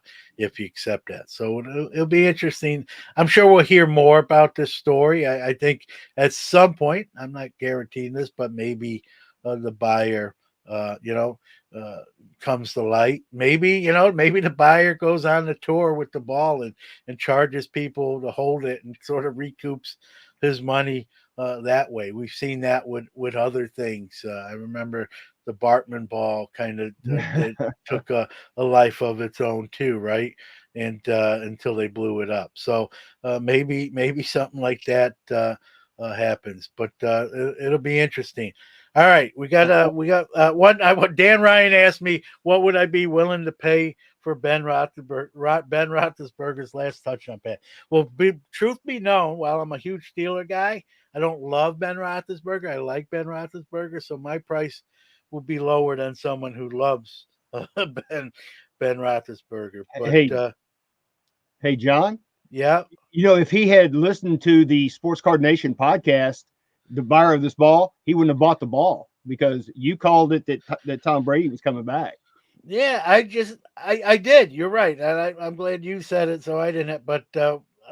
accept that. So it'll be interesting. I'm sure we'll hear more about this story. I think at some point, I'm not guaranteeing this, but maybe the buyer, uh, you know, uh, comes to light. Maybe the buyer goes on the tour with the ball and charges people to hold it and sort of recoups his money that way. We've seen that with other things. I remember the Bartman ball kind of that took a life of its own too, right? And until they blew it up. So maybe something like that happens, but it'll be interesting. All right, we got one. Dan Ryan asked me what would I be willing to pay for Ben Roethlisberger's last touchdown pass. Well, truth be known, while I'm a huge Steeler guy, I don't love Ben Roethlisberger. I like Ben Roethlisberger, so my price will be lower than someone who loves Ben Ben Roethlisberger. But hey, hey, John, yeah, if he had listened to the Sports Card Nation podcast, the buyer of this ball, he wouldn't have bought the ball because you called it that Tom Brady was coming back. yeah, I did. You're right, and I'm glad you said it, so I didn't. But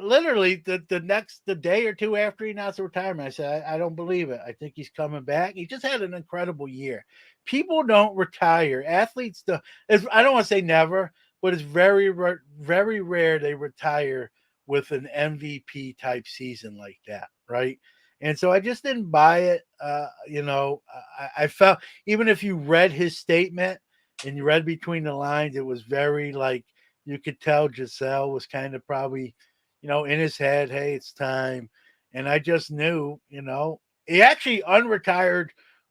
literally, the day or two after he announced retirement, I said I don't believe it. I think he's coming back. He just had an incredible year. People don't retire. Athletes do. I don't want to say never, but it's very rare they retire with an MVP type season like that, right? And so I just didn't buy it. I felt, even if you read his statement and you read between the lines, it was very like you could tell Giselle was kind of probably, in his head, hey, it's time. And I just knew, he actually unretired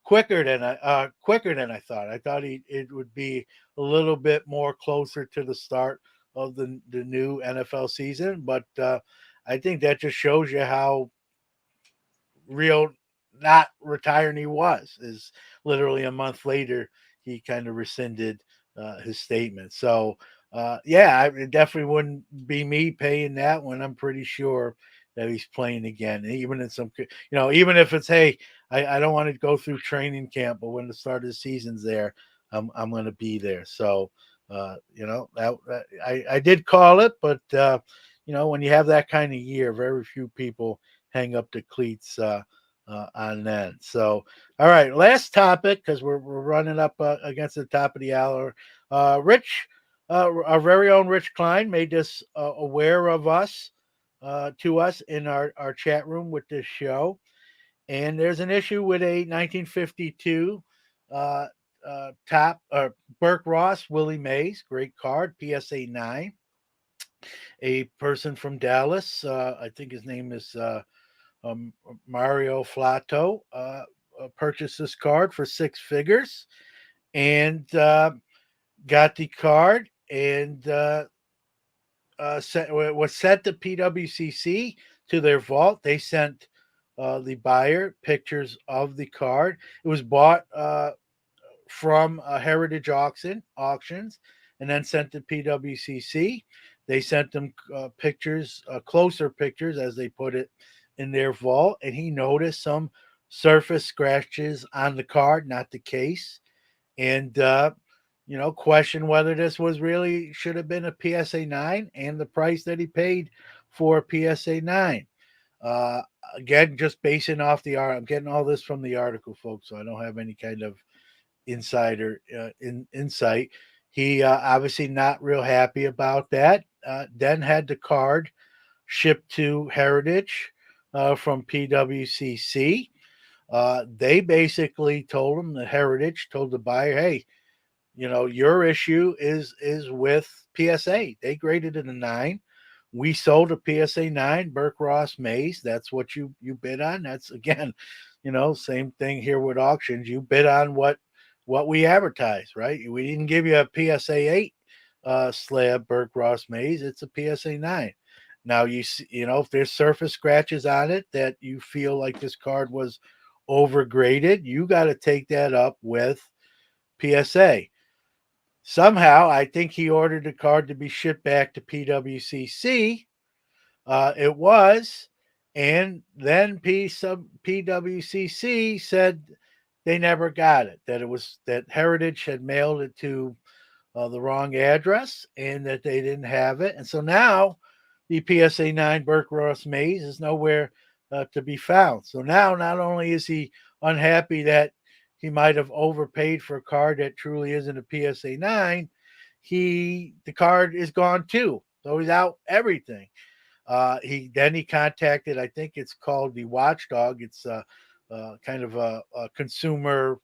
quicker than I thought. I thought it would be a little bit more closer to the start of the new NFL season, but I think that just shows you how real not retiring he was. Is literally a month later he kind of rescinded his statement. So yeah, it definitely wouldn't be me paying that when I'm pretty sure that he's playing again. Even in some, even if it's, hey, I don't want to go through training camp, but when the start of the season's there, I'm going to be there. So I did call it, but when you have that kind of year, very few people hang up the cleats on that. So, all right, last topic because we're running up against the top of the hour. Rich, our very own Rich Klein made this aware of us to us in our chat room with this show, and there's an issue with a 1952 uh, top Burke Ross Willie Mays, great card, PSA 9. A person from Dallas, I think his name is Mario Flato, purchased this card for six figures and got the card and was sent to PWCC to their vault. They sent the buyer pictures of the card. It was bought from Heritage Auctions and then sent to PWCC. They sent them pictures, closer pictures, as they put it, in their vault, and he noticed some surface scratches on the card, not the case, and questioned whether this was really should have been a PSA 9 and the price that he paid for a PSA 9. Uh, Again, just basing off the art, I'm getting all this from the article, folks, so I don't have any kind of insider insight. He obviously not real happy about that. Then had the card shipped to Heritage from PWCC. They basically told him, the Heritage told the buyer, hey, your issue is with PSA. They graded it a 9. We sold a PSA 9 Burke Ross Mays. That's what you bid on. That's, again, same thing here with auctions. You bid on what we advertise, right? We didn't give you a PSA 8 slab Burke Ross Mays. It's a PSA 9. Now you see, if there's surface scratches on it that you feel like this card was overgraded, you got to take that up with PSA. Somehow, I think he ordered the card to be shipped back to PWCC. It was, and then PWCC said they never got it. That Heritage had mailed it to the wrong address, and that they didn't have it. And so now, the PSA 9 Burke Ross Mays is nowhere to be found. So now, not only is he unhappy that he might have overpaid for a card that truly isn't a PSA 9, the card is gone too. So he's out everything. He contacted, I think it's called the Watchdog. It's kind of a consumer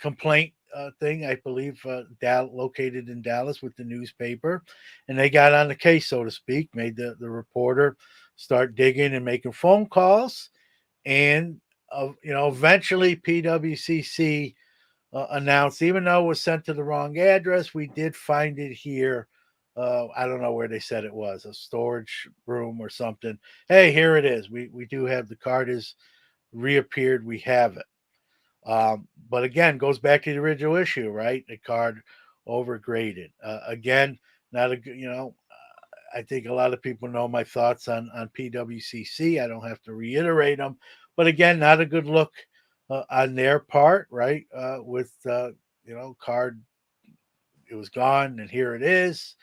complaint thing, I believe, located in Dallas with the newspaper, and they got on the case, so to speak. Made the reporter start digging and making phone calls, and eventually PWCC announced, even though it was sent to the wrong address, we did find it here. I don't know where they said it was, a storage room or something. Hey, here it is. We do have the card is reappeared. We have it. But again, goes back to the original issue, right? The card overgraded. Again, not a good, I think a lot of people know my thoughts on PWCC. I don't have to reiterate them, but again, not a good look on their part, right? With card, it was gone, and here it is.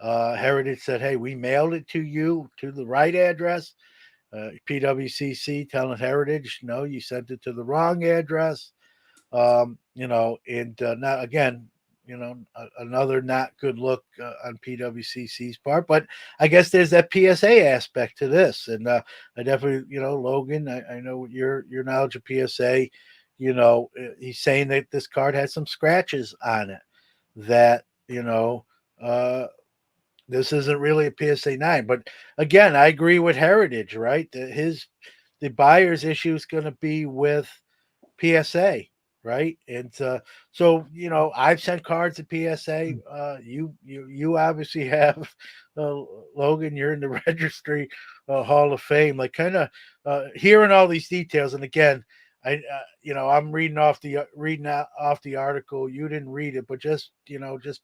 Heritage said, "Hey, we mailed it to you to the right address." PWCC telling Heritage, "No, you sent it to the wrong address." And not again, another not good look on PWCC's part. But I guess there's that PSA aspect to this, and I definitely, Logan, I know your knowledge of PSA. He's saying that this card has some scratches on it that this isn't really a PSA 9. But again, I agree with Heritage, right? The buyer's issue is going to be with PSA, right? And so I've sent cards to PSA. You obviously have, Logan. You're in the registry, Hall of Fame. Like kind of hearing all these details, and again, I'm reading out off the article. You didn't read it, but just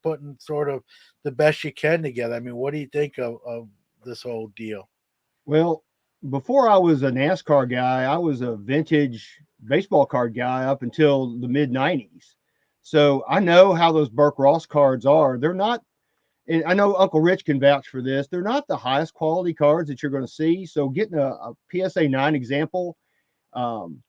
putting sort of the best you can together. I mean, what do you think of this whole deal? Well, before I was a NASCAR guy, I was a vintage baseball card guy up until the mid 90s. So I know how those Burke Ross cards are. They're not, and I know Uncle Rich can vouch for this, they're not the highest quality cards that you're going to see. So getting a PSA 9 example um,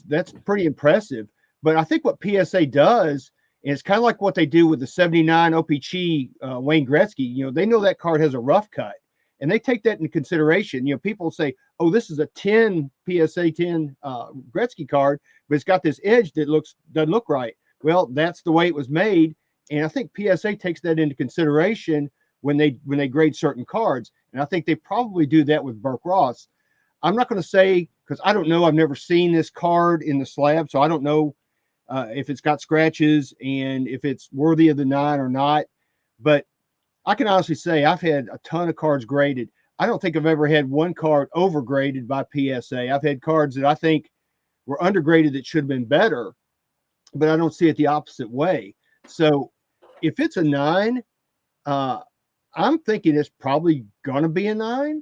that's pretty impressive. But I think what PSA does, and it's kind of like what they do with the 79 OPC Wayne Gretzky, they know that card has a rough cut and they take that into consideration. People say, oh, this is a 10 PSA 10 Gretzky card, but it's got this edge that doesn't look right. Well, that's the way it was made. And I think PSA takes that into consideration when they grade certain cards. And I think they probably do that with Burke Ross. I'm not going to say, because I don't know. I've never seen this card in the slab, so I don't know if it's got scratches and if it's worthy of the 9 or not. But I can honestly say I've had a ton of cards graded. I don't think I've ever had one card overgraded by PSA. I've had cards that I think were undergraded that should have been better, but I don't see it the opposite way. So if it's a 9, I'm thinking it's probably going to be a 9.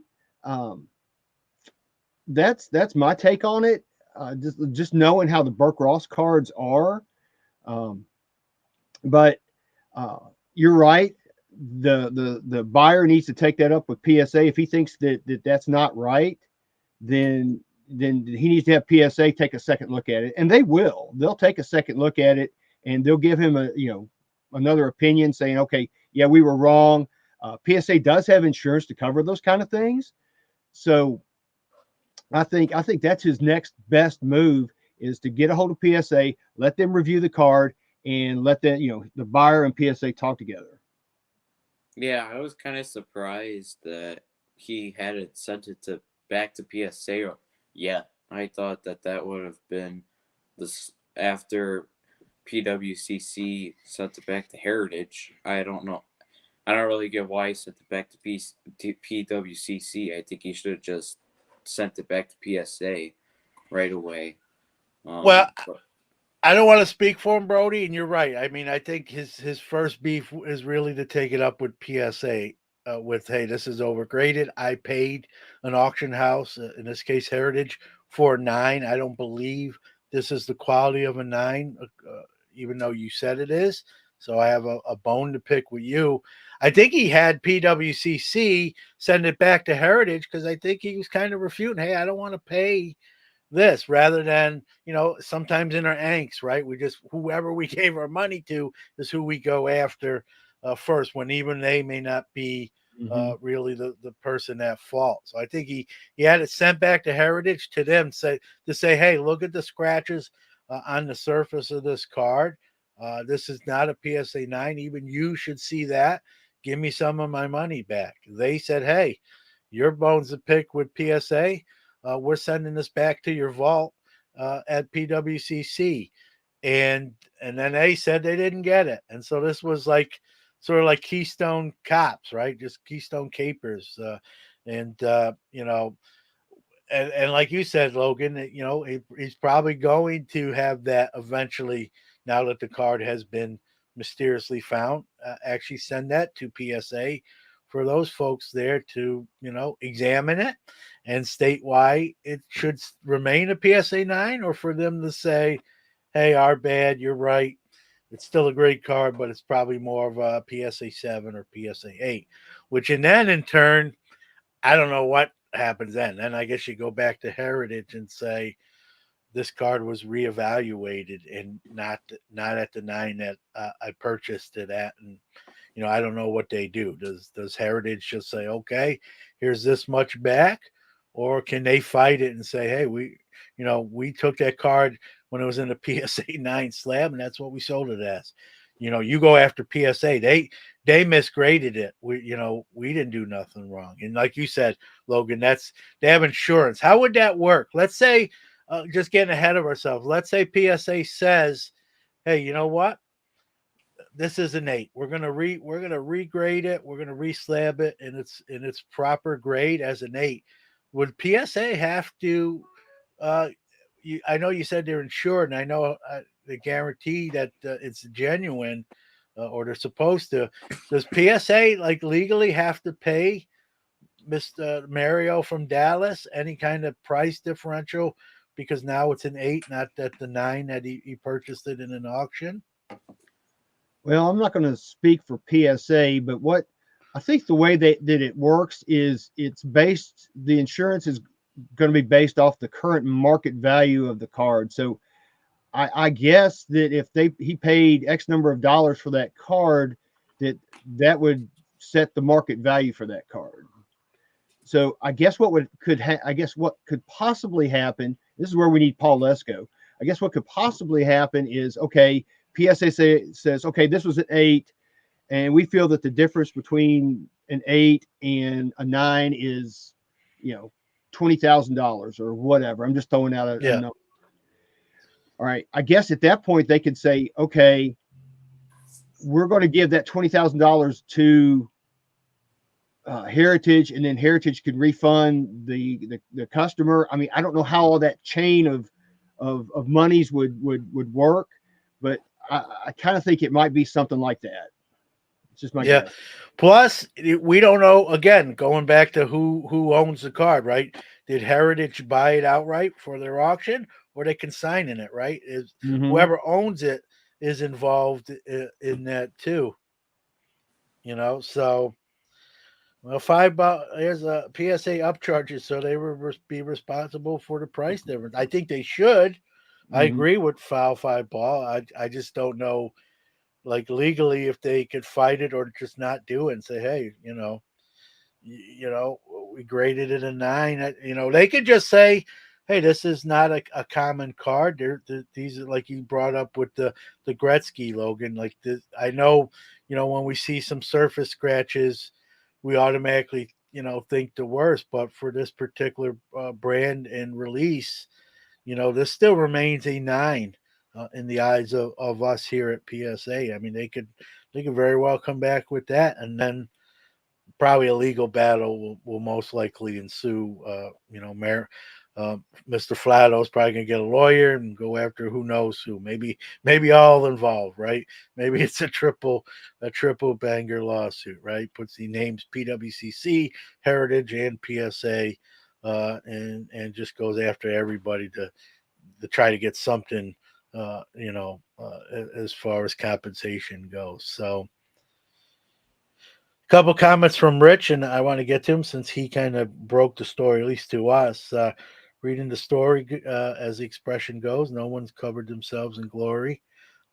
That's my take on it. Just knowing how the Burke Ross cards are, but you're right. The buyer needs to take that up with PSA. If he thinks that's not right, then he needs to have PSA take a second look at it, and they will. They'll take a second look at it, and they'll give him another opinion, saying, okay, yeah, we were wrong. PSA does have insurance to cover those kind of things, so. I think that's his next best move is to get a hold of PSA, let them review the card, and let the buyer and PSA talk together. Yeah, I was kind of surprised that he hadn't sent it back to PSA yet. I thought that would have been this after PWCC sent it back to Heritage. I don't know. I don't really get why he sent it back to PWCC. I think he should have just sent it back to PSA right away. Well, I don't want to speak for him, Brody, and you're right. I mean, I think his first beef is really to take it up with PSA with, hey, this is overgraded. I paid an auction house, in this case Heritage, for a 9. I don't believe this is the quality of a 9, even though you said it is. So I have a bone to pick with you. I think he had PWCC send it back to Heritage because I think he was kind of refuting, hey, I don't want to pay this, rather than, sometimes in our angst, right? We just, whoever we gave our money to is who we go after first, when even they may not be really the person at fault. So I think he had it sent back to Heritage to them to say, hey, look at the scratches on the surface of this card. This is not a PSA 9. Even you should see that. Give me some of my money back. They said, hey, your bones to pick with PSA. We're sending this back to your vault at PWCC. And then they said they didn't get it. And so this was like sort of like Keystone Cops, right? Just Keystone Capers. And like you said, Logan, he's probably going to have that eventually, now that the card has been mysteriously found, actually send that to PSA for those folks there to, examine it and state why it should remain a PSA 9, or for them to say, hey, our bad, you're right. It's still a great card, but it's probably more of a PSA 7 or PSA 8, which in turn, I don't know what happens then. Then I guess you go back to Heritage and say this card was reevaluated and not at the 9 that I purchased it at. And I don't know what they do. Does Heritage just say, okay, here's this much back, or can they fight it and say, hey, we took that card when it was in the PSA 9 slab, and that's what we sold it as. You go after PSA. They misgraded it. We didn't do nothing wrong. And like you said, Logan, they have insurance. How would that work? Let's say just getting ahead of ourselves. Let's say PSA says, "Hey, you know what? This is an 8. We're gonna regrade it. We're gonna reslab it in its proper grade as an 8." Would PSA have to? Uh, I know you said they're insured, and I know they guarantee that it's genuine, or they're supposed to. Does PSA like legally have to pay Mr. Mario from Dallas any kind of price differential because now it's an 8, not that the 9 that he purchased it in an auction? Well, I'm not going to speak for PSA, but what I think the way that it works is the insurance is going to be based off the current market value of the card. So I guess that if he paid X number of dollars for that card, that would set the market value for that card. So I guess what could possibly happen. This is where we need Paul Lesko. I guess what could possibly happen is, okay, PSA says, okay, this was an 8, and we feel that the difference between an 8 and a 9 is, $20,000 or whatever. I'm just throwing out a number. All right. I guess at that point they could say, okay, we're going to give that $20,000 to Heritage, and then Heritage could refund the customer. I mean, I don't know how all that chain of monies would work, but I kind of think it might be something like that. It's just my guess. Plus, we don't know. Again, going back to who owns the card, right? Did Heritage buy it outright for their auction, or they consign in it? Right? Whoever owns it is involved in that too. So. Well, $5. There's a PSA upcharges, so they will be responsible for the price difference. I think they should. I agree with foul $5. I just don't know, like legally, if they could fight it or just not do it and say, hey, we graded it a 9. They could just say, hey, this is not a common card. These are, like you brought up with the Gretzky, Logan. Like this, I know, when we see some surface scratches, we automatically, think the worst. But for this particular brand and release, this still remains a 9 in the eyes of us here at PSA. I mean, they could very well come back with that, and then probably a legal battle will most likely ensue. Mr. Flato's probably gonna get a lawyer and go after who knows who. Maybe all involved, right? Maybe it's a triple banger lawsuit, right? Puts the names PWCC, Heritage, and PSA, and just goes after everybody to try to get something, as far as compensation goes. So. Couple comments from Rich, and I want to get to him since he kind of broke the story, at least to us. Reading the story, as the expression goes, no one's covered themselves in glory.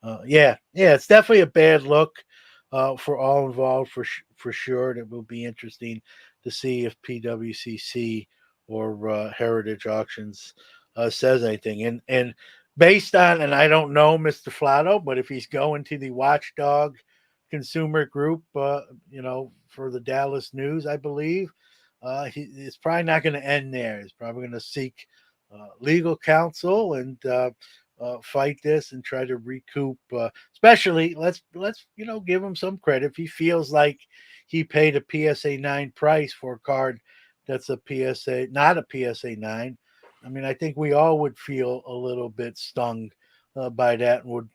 It's definitely a bad look for all involved, for sure. It will be interesting to see if PWCC or Heritage Auctions says anything. And based on, and I don't know Mr. Flato, but if he's going to the Watchdog consumer group, for the Dallas News, I believe, it's probably not going to end there. He's probably going to seek legal counsel and fight this and try to recoup. Especially, let's give him some credit. If he feels like he paid a PSA 9 price for a card that's a PSA, not a PSA 9. I mean, I think we all would feel a little bit stung by that and would,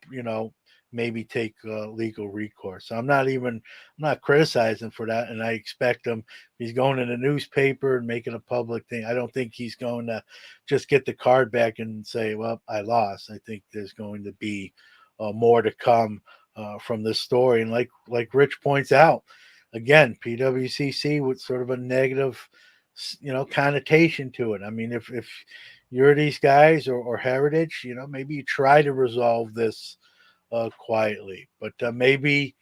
maybe take legal recourse. So I'm not criticizing for that, and I expect him. He's going in the newspaper and making a public thing. I don't think he's going to just get the card back and say, "Well, I lost." I think there's going to be more to come from this story, and like Rich points out, again, PWCC with sort of a negative, connotation to it. I mean, if you're these guys or Heritage, maybe you try to resolve this quietly, but maybe,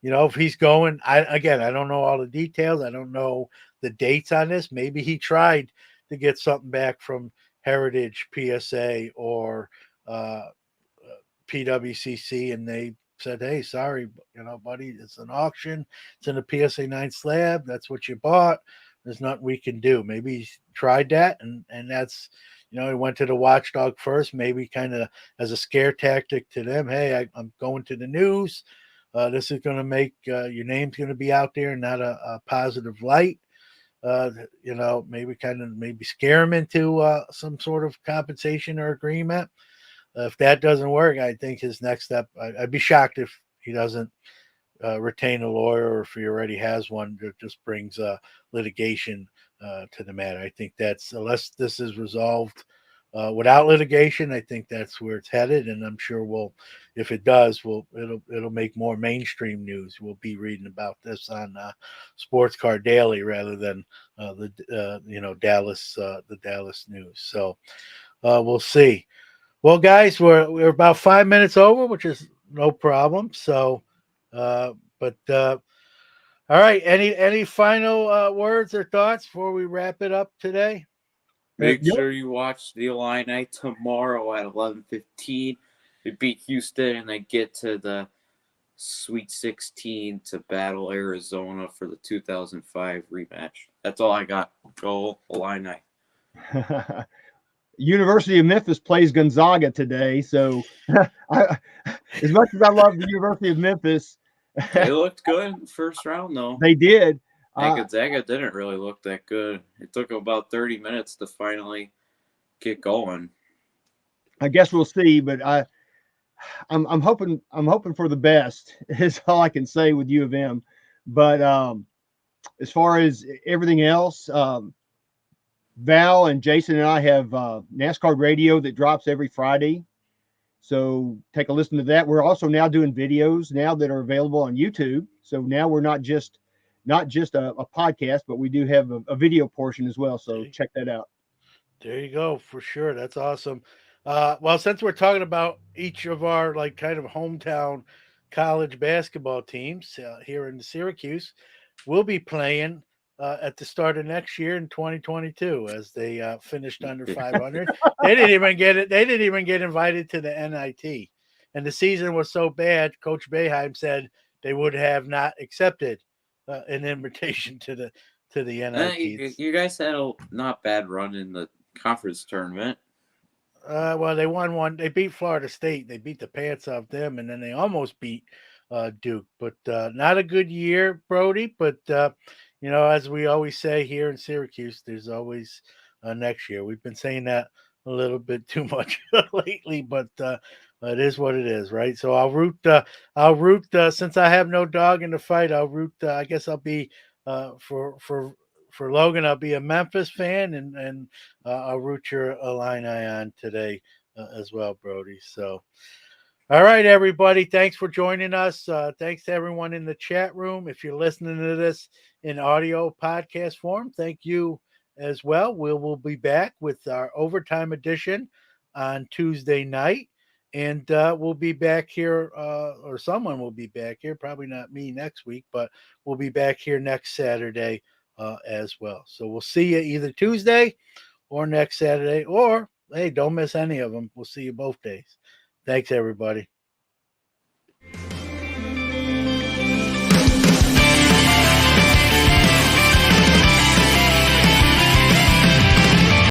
if he's going, I don't know all the details. I don't know the dates on this. Maybe he tried to get something back from Heritage, PSA, or PWCC, and they said, hey, sorry, buddy, it's an auction. It's in a PSA 9 slab. That's what you bought. There's nothing we can do. Maybe he's tried that, and that's, You know, he went to the watchdog first, maybe kind of as a scare tactic to them. Hey, I'm going to the news. This is going to make your name's going to be out there, not a positive light. You know, maybe scare him into some sort of compensation or agreement. If that doesn't work, I think his next step. I'd be shocked if he doesn't retain a lawyer, or if he already has one that just brings litigation to the matter. I think that's, unless this is resolved without litigation, I think that's where it's headed. And I'm sure if it does, it'll make more mainstream news. We'll be reading about this on Sports Car Daily rather than the Dallas news. So we'll see. Well, guys, we're about 5 minutes over, which is no problem. So, but all right. Any final words or thoughts before we wrap it up today? Make sure you watch the Illini tomorrow at 11:15. They beat Houston and they get to the Sweet 16 to battle Arizona for the 2005 rematch. That's all I got. Go Illini. University of Memphis plays Gonzaga today, so as much as I love the University of Memphis, they looked good in the first round, though. They did. Gonzaga didn't really look that good. It took about 30 minutes to finally get going. I guess we'll see, but I'm hoping for the best is all I can say with U of M. But as far as everything else, Val and Jason and I have NASCAR radio that drops every Friday. So take a listen to that. We're also now doing videos now that are available on YouTube. So now we're not just a podcast, but we do have a video portion as well. So check that out. There you go, for sure. That's awesome. Well, since we're talking about each of our kind of hometown college basketball teams here in Syracuse, we'll be playing at the start of next year in 2022 as they finished under 500. They didn't even get it. They didn't even get invited to the NIT, and the season was so bad. Coach Boeheim said they would have not accepted an invitation to the NIT. You guys had a not bad run in the conference tournament. Well, they won one. They beat Florida State. They beat the pants off them, and then they almost beat Duke. But not a good year, Brody. But as we always say here in Syracuse, there's always next year. We've been saying that a little bit too much lately, but it is what it is, right? So I'll root. Since I have no dog in the fight, I'll root. I guess I'll be for Logan. I'll be a Memphis fan, and I'll root your Illini on today as well, Brody. So, all right, everybody. Thanks for joining us. Thanks to everyone in the chat room. If you're listening to this in audio podcast form, thank you as well. We'll be back with our overtime edition on Tuesday night. And we'll be back here, or someone will be back here. Probably not me next week, but we'll be back here next Saturday as well. So we'll see you either Tuesday or next Saturday, or hey, don't miss any of them. We'll see you both days. Thanks, everybody.